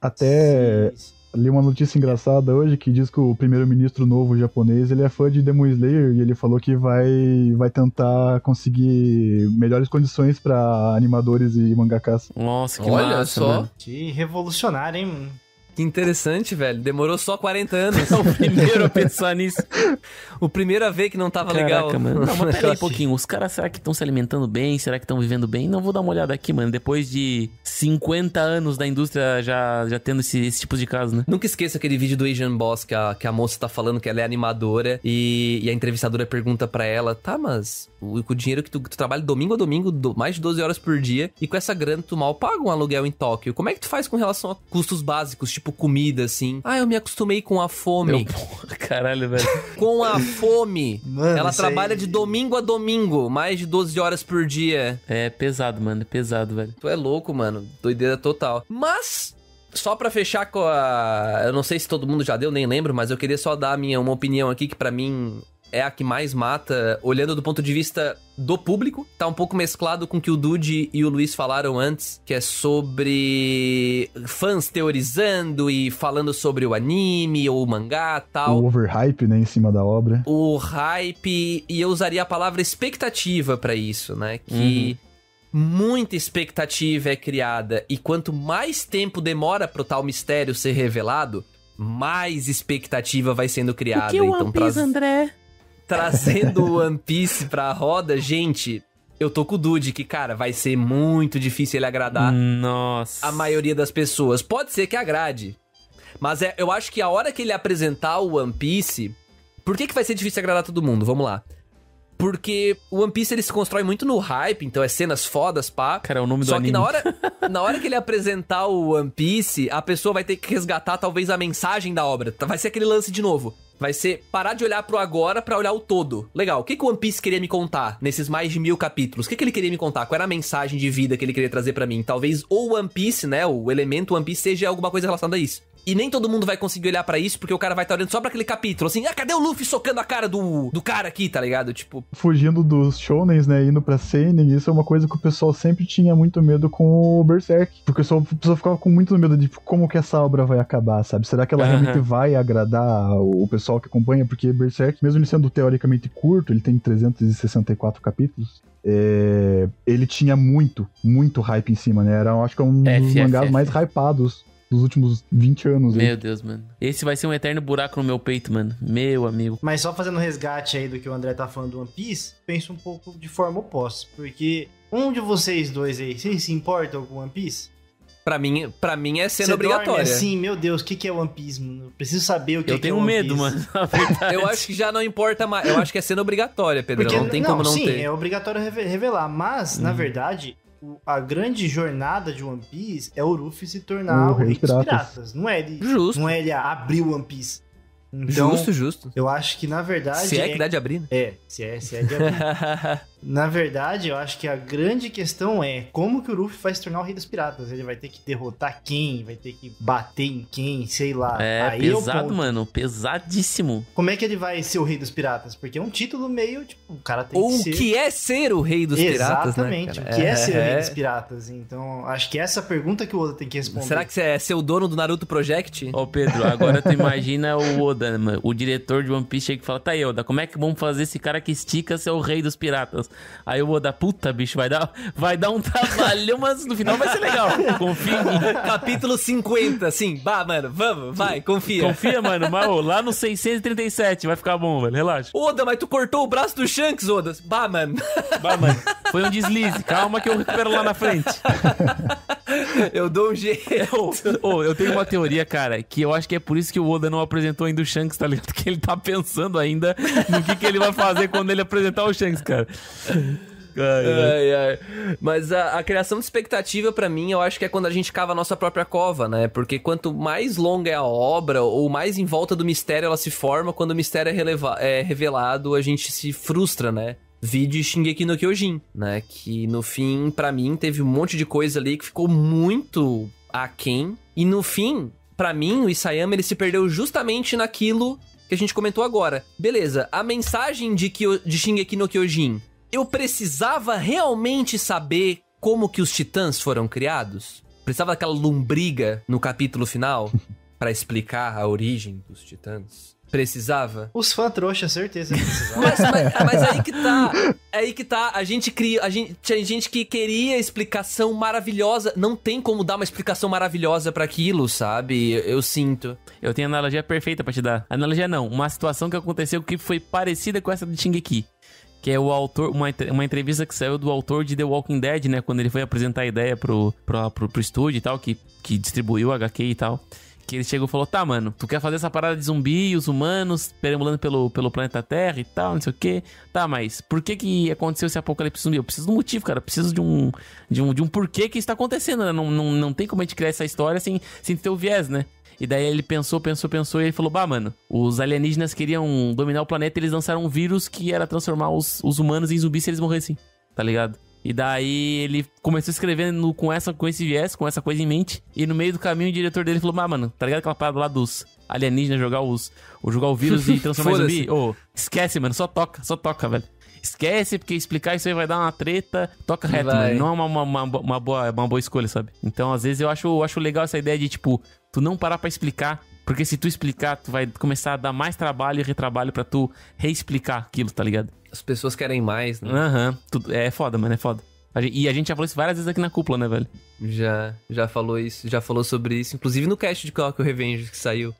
Até li uma notícia engraçada hoje que diz que o primeiro-ministro novo japonês, ele é fã de Demon Slayer e ele falou que vai tentar conseguir melhores condições pra animadores e mangakas. Nossa, que Olha massa, só. mano. Que revolucionário, hein, mano? Que interessante, velho. Demorou só 40 anos. É o primeiro a pensar nisso. O primeiro a ver que não tava Caraca, legal. mano. Não, mas pera aí um pouquinho. Os caras, será que estão se alimentando bem? Será que estão vivendo bem? Não, vou dar uma olhada aqui, mano. Depois de 50 anos da indústria já tendo esse tipo de caso, né? Nunca esqueça aquele vídeo do Asian Boss que a moça tá falando que ela é animadora e a entrevistadora pergunta pra ela, tá, mas o dinheiro que tu trabalha domingo a domingo, mais de 12 horas por dia, e com essa grana tu mal paga um aluguel em Tóquio. Como é que tu faz com relação a custos básicos, tipo comida, assim? Ah, eu me acostumei com a fome. Caralho, velho. Com a fome. Mano, ela isso trabalha aí... de domingo a domingo, mais de 12 horas por dia. É pesado, mano. É pesado, velho. Tu é louco, mano. Doideira total. Mas... Só pra fechar com a... Eu não sei se todo mundo já deu, nem lembro, mas eu queria só dar uma opinião aqui, que pra mim é a que mais mata, olhando do ponto de vista do público. Tá um pouco mesclado com o que o Dude e o Luiz falaram antes, que é sobre fãs teorizando e falando sobre o anime ou o mangá e tal. O overhype, né, em cima da obra. O hype, e eu usaria a palavra expectativa pra isso, né? Que... muita expectativa é criada, e quanto mais tempo demora pro tal mistério ser revelado, mais expectativa vai sendo criada. O que é One Piece, André? Trazendo o One Piece pra roda, gente, eu tô com o Dude, que, cara, vai ser muito difícil ele agradar a maioria das pessoas. Pode ser que agrade, mas eu acho que a hora que ele apresentar o One Piece... Por que vai ser difícil agradar todo mundo? Vamos lá. Porque o One Piece, ele se constrói muito no hype, então é cenas fodas, pá. Cara, é o nome do Só anime. que na hora que ele apresentar o One Piece, a pessoa vai ter que resgatar talvez a mensagem da obra. Vai ser aquele lance de novo. Vai ser parar de olhar pro agora pra olhar o todo. Legal, o que o One Piece queria me contar nesses mais de 1000 capítulos? O que ele queria me contar? Qual era a mensagem de vida que ele queria trazer pra mim? Talvez o One Piece, né, o elemento One Piece seja alguma coisa relacionada a isso. E nem todo mundo vai conseguir olhar pra isso, porque o cara vai estar olhando só pra aquele capítulo, assim, cadê o Luffy socando a cara do cara aqui, tá ligado? Tipo... Fugindo dos shonens, né, indo pra seinen, isso é uma coisa que o pessoal sempre tinha muito medo com o Berserk. Porque o pessoal ficava com muito medo de como que essa obra vai acabar, sabe? Será que ela realmente vai agradar o pessoal que acompanha? Porque Berserk, mesmo ele sendo teoricamente curto, ele tem 364 capítulos, ele tinha muito hype em cima, né? Era, acho que é um dos mangás mais hypados dos últimos 20 anos. Meu Deus, mano. Esse vai ser um eterno buraco no meu peito, mano. Meu amigo. Mas só fazendo um resgate aí do que o André tá falando do One Piece, penso um pouco de forma oposta. Porque um de vocês dois aí, vocês se importam com One Piece? Pra mim é cena Você obrigatória. Dorme assim, meu Deus, o que é One Piece, mano? Eu preciso saber o que é One Piece. Eu tenho medo, mano. Eu acho que já não importa mais. Eu acho que é cena obrigatória, Pedro. Porque, não tem como não sim, ter. É obrigatório revelar. Mas, na verdade, a grande jornada de One Piece é o Luffy se tornar o rei dos piratas. Não é ele, Justo. Não é ele abrir o One Piece. Então, Justo. Eu acho que, na verdade... Se é que dá de abrir, né? Se é de abrir. Na verdade, eu acho que a grande questão é como que o Luffy vai se tornar o rei dos piratas. Ele vai ter que derrotar quem? Vai ter que bater em quem? Sei lá. Aí pesado, mano. Pesadíssimo. Como é que ele vai ser o rei dos piratas? Porque é um título meio, tipo, o cara tem que ser... O que é ser o rei dos piratas, Exatamente, né, o que é ser o rei dos piratas. Então, acho que essa pergunta que o Oda tem que responder. Será que você é ser o dono do Naruto Project? Ô, Pedro, agora tu imagina o Oda, mano. O diretor de One Piece chega e fala, tá aí, Oda, como é que vamos fazer esse cara que estica ser o rei dos piratas? Aí o Oda, puta, bicho, vai dar um trabalho, mas no final vai ser legal. Confia em mim. Capítulo 50, assim, mano, vamos, vai, confia. Confia, mano, mas lá no 637 vai ficar bom, velho, relaxa. Oda, mas tu cortou o braço do Shanks, Oda. Mano. Foi um deslize, calma que eu recupero lá na frente. Eu dou um jeito. Eu tenho uma teoria, cara, que eu acho que é por isso que o Oda não apresentou ainda o Shanks, tá ligado? Que ele tá pensando ainda no que ele vai fazer quando ele apresentar o Shanks, cara. Mas a criação de expectativa, pra mim, eu acho que é quando a gente cava a nossa própria cova, né? Porque quanto mais longa é a obra, ou mais em volta do mistério ela se forma, quando o mistério é revelado, a gente se frustra, né? Vídeo Shingeki no Kyojin, né? Que no fim, pra mim, teve um monte de coisa ali que ficou muito aquém. E no fim, pra mim, o Isayama, ele se perdeu justamente naquilo que a gente comentou agora. Beleza, a mensagem de Shingeki no Kyojin... Eu precisava realmente saber como que os titãs foram criados? Precisava daquela lombriga no capítulo final pra explicar a origem dos titãs? Precisava? Os fãs trouxa, certeza que precisavam. mas aí que tá. A gente tinha gente que queria explicação maravilhosa. Não tem como dar uma explicação maravilhosa pra aquilo, sabe? Eu sinto. Eu tenho a analogia perfeita pra te dar. Analogia não, uma situação que aconteceu que foi parecida com essa de Shingeki. Que é o autor, uma entrevista que saiu do autor de The Walking Dead, né? Quando ele foi apresentar a ideia pro estúdio e tal, que distribuiu o HQ e tal. Que ele chegou e falou, tá, mano, tu quer fazer essa parada de zumbi, os humanos perambulando pelo planeta Terra e tal, não sei o quê. Tá, mas por que aconteceu esse apocalipse zumbi? Eu preciso de um motivo, cara. Eu preciso de um porquê que isso tá acontecendo, né? Não tem como a gente criar essa história sem ter o viés, né? E daí ele pensou e ele falou, mano, os alienígenas queriam dominar o planeta e eles lançaram um vírus que era transformar os humanos em zumbis se eles morressem, tá ligado? E daí ele começou a escrever com esse viés, com essa coisa em mente. E no meio do caminho o diretor dele falou, mano, tá ligado aquela parada lá dos alienígenas jogar o vírus e transformar em zumbi? Esquece, mano, só toca, velho. Esquece, porque explicar isso aí vai dar uma treta. Toca reto, mano. Não é uma boa escolha, sabe? Então, às vezes, eu acho legal essa ideia de, tipo, tu não parar pra explicar. Porque se tu explicar, tu vai começar a dar mais trabalho e retrabalho pra tu reexplicar aquilo, tá ligado? As pessoas querem mais, né? É foda, mano, é foda. E a gente já falou isso várias vezes aqui na cúpula, né, velho? Já falou isso, já falou sobre isso. Inclusive no cast de Tokyo Revenge que saiu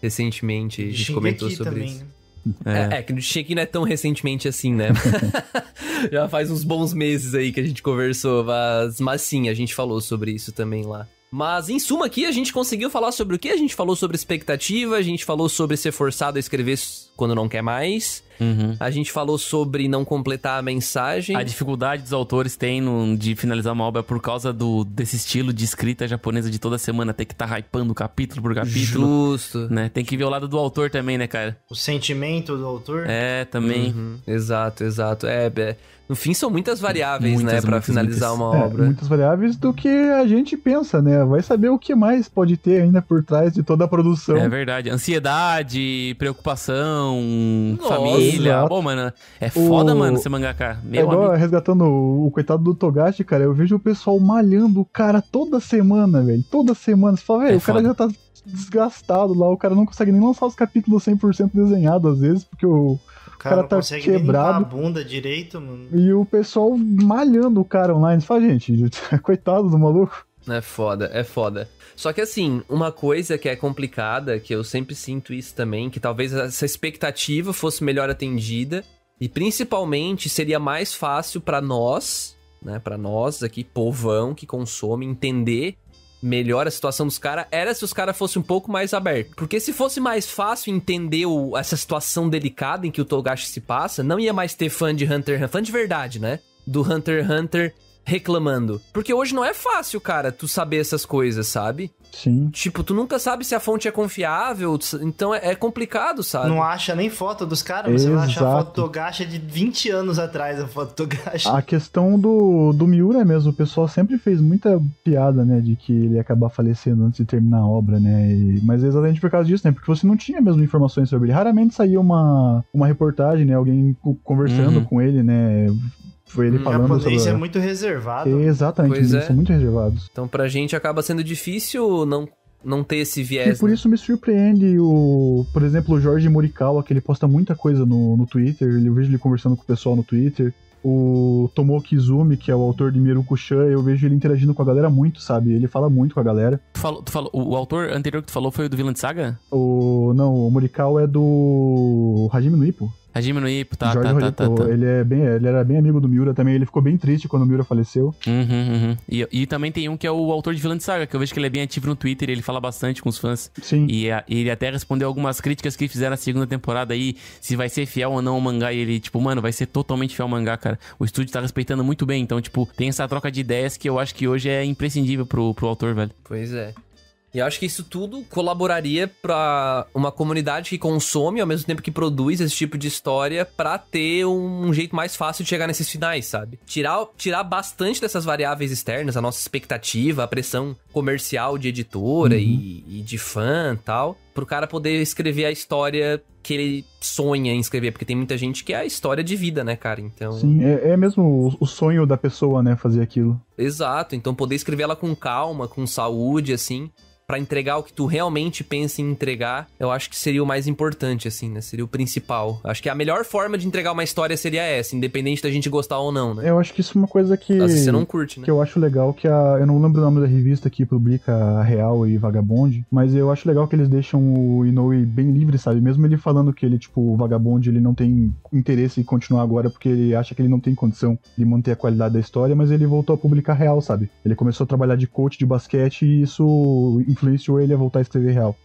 recentemente, a gente comentou sobre também, isso. Né? Que no Shingeki não é tão recentemente assim, né? Já faz uns bons meses aí que a gente conversou, mas sim, a gente falou sobre isso também lá. Mas, em suma, aqui a gente conseguiu falar sobre o quê? A gente falou sobre expectativa, a gente falou sobre ser forçado a escrever quando não quer mais. A gente falou sobre não completar a mensagem. A dificuldade dos autores têm de finalizar uma obra por causa desse estilo de escrita japonesa de toda semana ter que estar hypando capítulo por capítulo. Justo. Né? Tem que ver o lado do autor também, né, cara? O sentimento do autor. É, também. Exato. No fim, são muitas variáveis, né, pra finalizar uma obra. Muitas variáveis do que a gente pensa, né? Vai saber o que mais pode ter ainda por trás de toda a produção. É verdade. Ansiedade, preocupação, Nossa, família. exato. Pô, mano, é foda, mano, ser mangaka. É Meu igual amigo. resgatando o coitado do Togashi, cara. Eu vejo o pessoal malhando o cara toda semana, velho. Toda semana. Você fala, velho, o cara foda. já tá desgastado lá. O cara não consegue nem lançar os capítulos 100% desenhados, às vezes, porque o cara não tá consegue nem quebrado. limpar a bunda direito, mano. E o pessoal malhando o cara online. Você fala, gente, coitado do maluco. É foda. Só que assim, uma coisa que é complicada, que eu sempre sinto isso também, que talvez essa expectativa fosse melhor atendida, e principalmente seria mais fácil pra nós, né, pra nós aqui, povão que consome, entender melhor a situação dos caras, era se os caras fossem um pouco mais abertos. Porque se fosse mais fácil entender essa situação delicada em que o Togashi se passa, não ia mais ter fã de Hunter x Hunter, fã de verdade, né? Do Hunter x Hunter reclamando. Porque hoje não é fácil, cara, tu saber essas coisas, sabe? Sim. Tipo, tu nunca sabe se a fonte é confiável, então é complicado, sabe? Não acha nem foto dos caras, você vai achar a foto Exato. do Togashi de 20 anos atrás, a foto do Togashi. A questão do Miura mesmo, o pessoal sempre fez muita piada, né, de que ele ia acabar falecendo antes de terminar a obra, né, mas é exatamente por causa disso, né, porque você não tinha mesmo informações sobre ele. Raramente saía uma reportagem, né, alguém conversando com ele, né, foi ele O falando japonês sobre... é muito reservado. Exatamente, Pois eles é. são muito reservados. Então pra gente acaba sendo difícil não ter esse viés, E por né? isso me surpreende por exemplo, o Jorge Morikawa, que ele posta muita coisa no Twitter, eu vejo ele conversando com o pessoal no Twitter. O Tomoki Izumi, que é o autor de Miruku-chan, eu vejo ele interagindo com a galera muito, sabe? Ele fala muito com a galera. Tu falou, o autor anterior que tu falou foi o do Vinland Saga? Não, o Morikawa é do Hajime no Ippo. Hajime no Ippo, tá. Ele era bem amigo do Miura também, ele ficou bem triste quando o Miura faleceu. E também tem um que é o autor de Vinland Saga, que eu vejo que ele é bem ativo no Twitter, ele fala bastante com os fãs. Sim. E ele até respondeu algumas críticas que fizeram na segunda temporada aí, se vai ser fiel ou não ao mangá, e ele, tipo, mano, vai ser totalmente fiel ao mangá, cara. O estúdio tá respeitando muito bem, então, tipo, tem essa troca de ideias que eu acho que hoje é imprescindível pro autor, velho. Pois é. E eu acho que isso tudo colaboraria pra uma comunidade que consome, ao mesmo tempo que produz esse tipo de história, pra ter um jeito mais fácil de chegar nesses finais, sabe? Tirar bastante dessas variáveis externas, a nossa expectativa, a pressão comercial de editora e de fã e tal, pro cara poder escrever a história que ele sonha em escrever, porque tem muita gente que é a história de vida, né, cara? Então... Sim, é mesmo o sonho da pessoa, né, fazer aquilo. Exato, então poder escrever ela com calma, com saúde, assim, pra entregar o que tu realmente pensa em entregar, eu acho que seria o mais importante, assim, né? Seria o principal. Acho que a melhor forma de entregar uma história seria essa, independente da gente gostar ou não, né? Eu acho que isso é uma coisa que... Às vezes você não curte, né? Que eu acho legal, que eu não lembro o nome da revista que publica a Real e Vagabond, mas eu acho legal que eles deixam o Inoue bem livre, sabe? Mesmo ele falando que ele, tipo, o Vagabond, ele não tem interesse em continuar agora porque ele acha que ele não tem condição de manter a qualidade da história, mas ele voltou a publicar Real, sabe? Ele começou a trabalhar de coach de basquete e isso influenciou ele a voltar a escrever Real.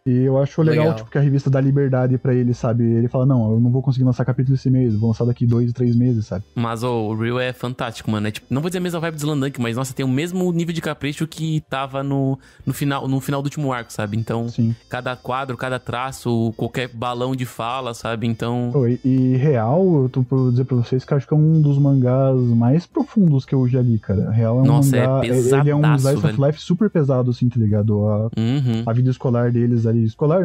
E eu acho legal, tipo, que a revista dá liberdade pra ele, sabe? Ele fala, não, eu não vou conseguir lançar capítulo esse mês, vou lançar daqui 2, 3 meses, sabe? Mas o Real é fantástico, mano. É, tipo, não vou dizer a mesma vibe do Slandunk, mas nossa, tem o mesmo nível de capricho que tava no final do último arco, sabe? Então, Sim. cada quadro, cada traço, qualquer balão de fala, sabe? Então... E Real, eu tô por dizer pra vocês que eu acho que é um dos mangás mais profundos que eu já li, cara. Real é um Nossa, mangá... é pesadaço, ele é um slice velho. of life super pesado, assim, tá ligado? A vida escolar deles ali. Escolar,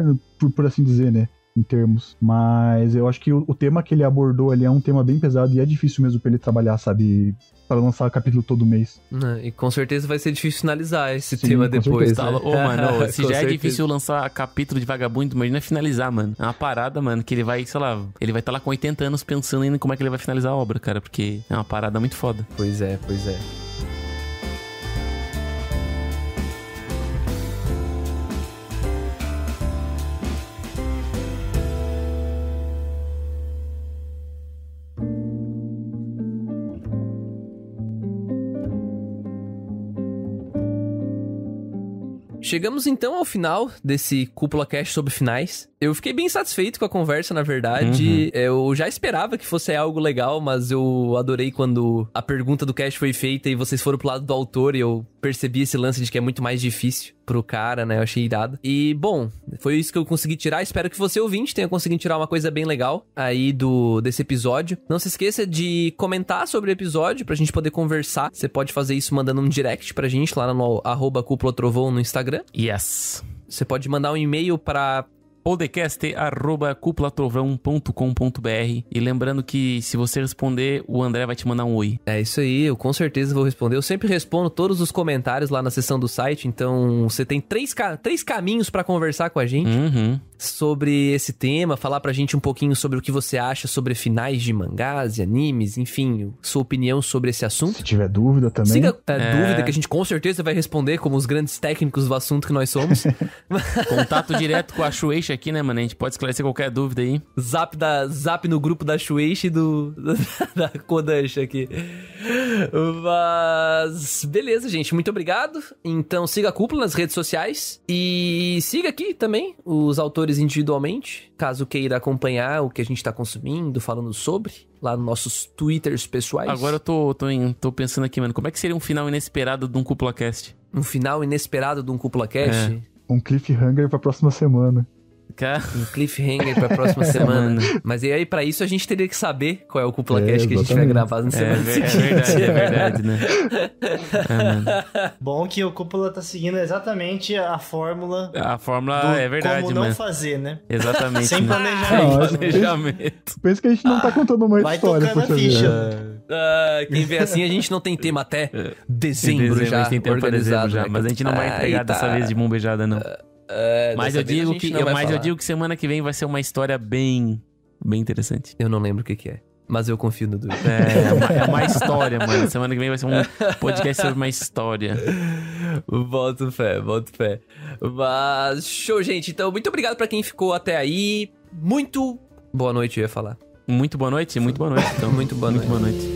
por assim dizer, né? Em termos. Mas eu acho que o tema que ele abordou ali é um tema bem pesado e é difícil mesmo pra ele trabalhar, sabe? Para lançar capítulo todo mês. E com certeza vai ser difícil finalizar esse Sim, tema com depois, certeza. né? Ô, mano, se Com já é certeza. difícil lançar capítulo de Vagabundo, imagina finalizar, mano. É uma parada, mano, que ele vai, sei lá, ele vai estar lá com 80 anos pensando ainda como é que ele vai finalizar a obra, cara, porque é uma parada muito foda. Pois é, pois é. Chegamos então ao final desse Cúpula Cast sobre finais. Eu fiquei bem satisfeito com a conversa, na verdade. Eu já esperava que fosse algo legal, mas eu adorei quando a pergunta do cast foi feita e vocês foram pro lado do autor e eu percebi esse lance de que é muito mais difícil pro cara, né? Eu achei irado. E, bom, foi isso que eu consegui tirar. Espero que você, ouvinte, tenha conseguido tirar uma coisa bem legal aí desse episódio. Não se esqueça de comentar sobre o episódio pra gente poder conversar. Você pode fazer isso mandando um direct pra gente lá no @cúpulatrovão no Instagram. Yes. Você pode mandar um e-mail para podcast@cúpulatrovão.com.br. E lembrando que se você responder, o André vai te mandar um oi. É isso aí, eu com certeza vou responder. Eu sempre respondo todos os comentários lá na seção do site, então você tem três caminhos pra conversar com a gente sobre esse tema, falar pra gente um pouquinho sobre o que você acha sobre finais de mangás e animes, enfim, sua opinião sobre esse assunto. Se tiver dúvida também. Siga a dúvida que a gente com certeza vai responder como os grandes técnicos do assunto que nós somos. Contato direto com a Shueisha aqui, né, mano? A gente pode esclarecer qualquer dúvida aí. Zap no grupo da Shueisha e da Kodansha aqui. Mas beleza, gente, muito obrigado. Então siga a Cúpula nas redes sociais e siga aqui também os autores individualmente, caso queira acompanhar o que a gente tá consumindo, falando sobre, lá nos nossos Twitters pessoais. Agora eu tô pensando aqui, mano, como é que seria um final inesperado de um Cúpula Cast? Um final inesperado de um Cúpula Cast? Um cliffhanger pra próxima semana. Um cliffhanger pra próxima semana. Mas e aí, pra isso, a gente teria que saber qual é o Cúpula Cast que a gente vai gravar na semana seguinte. É verdade, né? Bom que o Cúpula tá seguindo exatamente a fórmula. A fórmula é verdade, como não mano. fazer, né? Exatamente. Sem né? planejamento. Pensa que a gente não tá contando uma Vai história tocando pra a você ver. ficha. Quem vê assim, a gente não tem tema até dezembro A já gente tem tempo pra organizado. dezembro já, né? mas a gente não vai entregar dessa vez de mão beijada, não. Mas eu digo que semana que vem vai ser uma história bem interessante. Eu não lembro o que é, mas eu confio no Dudu. É uma história, mano. Semana que vem vai ser um podcast sobre uma história. Boto fé. Mas show, gente. Então, muito obrigado pra quem ficou até aí. Muito boa noite, eu ia falar. Muito boa noite? Muito boa noite, então. Muito boa noite.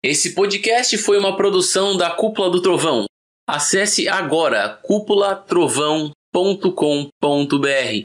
Esse podcast foi uma produção da Cúpula do Trovão. Acesse agora cúpulatrovão.com.br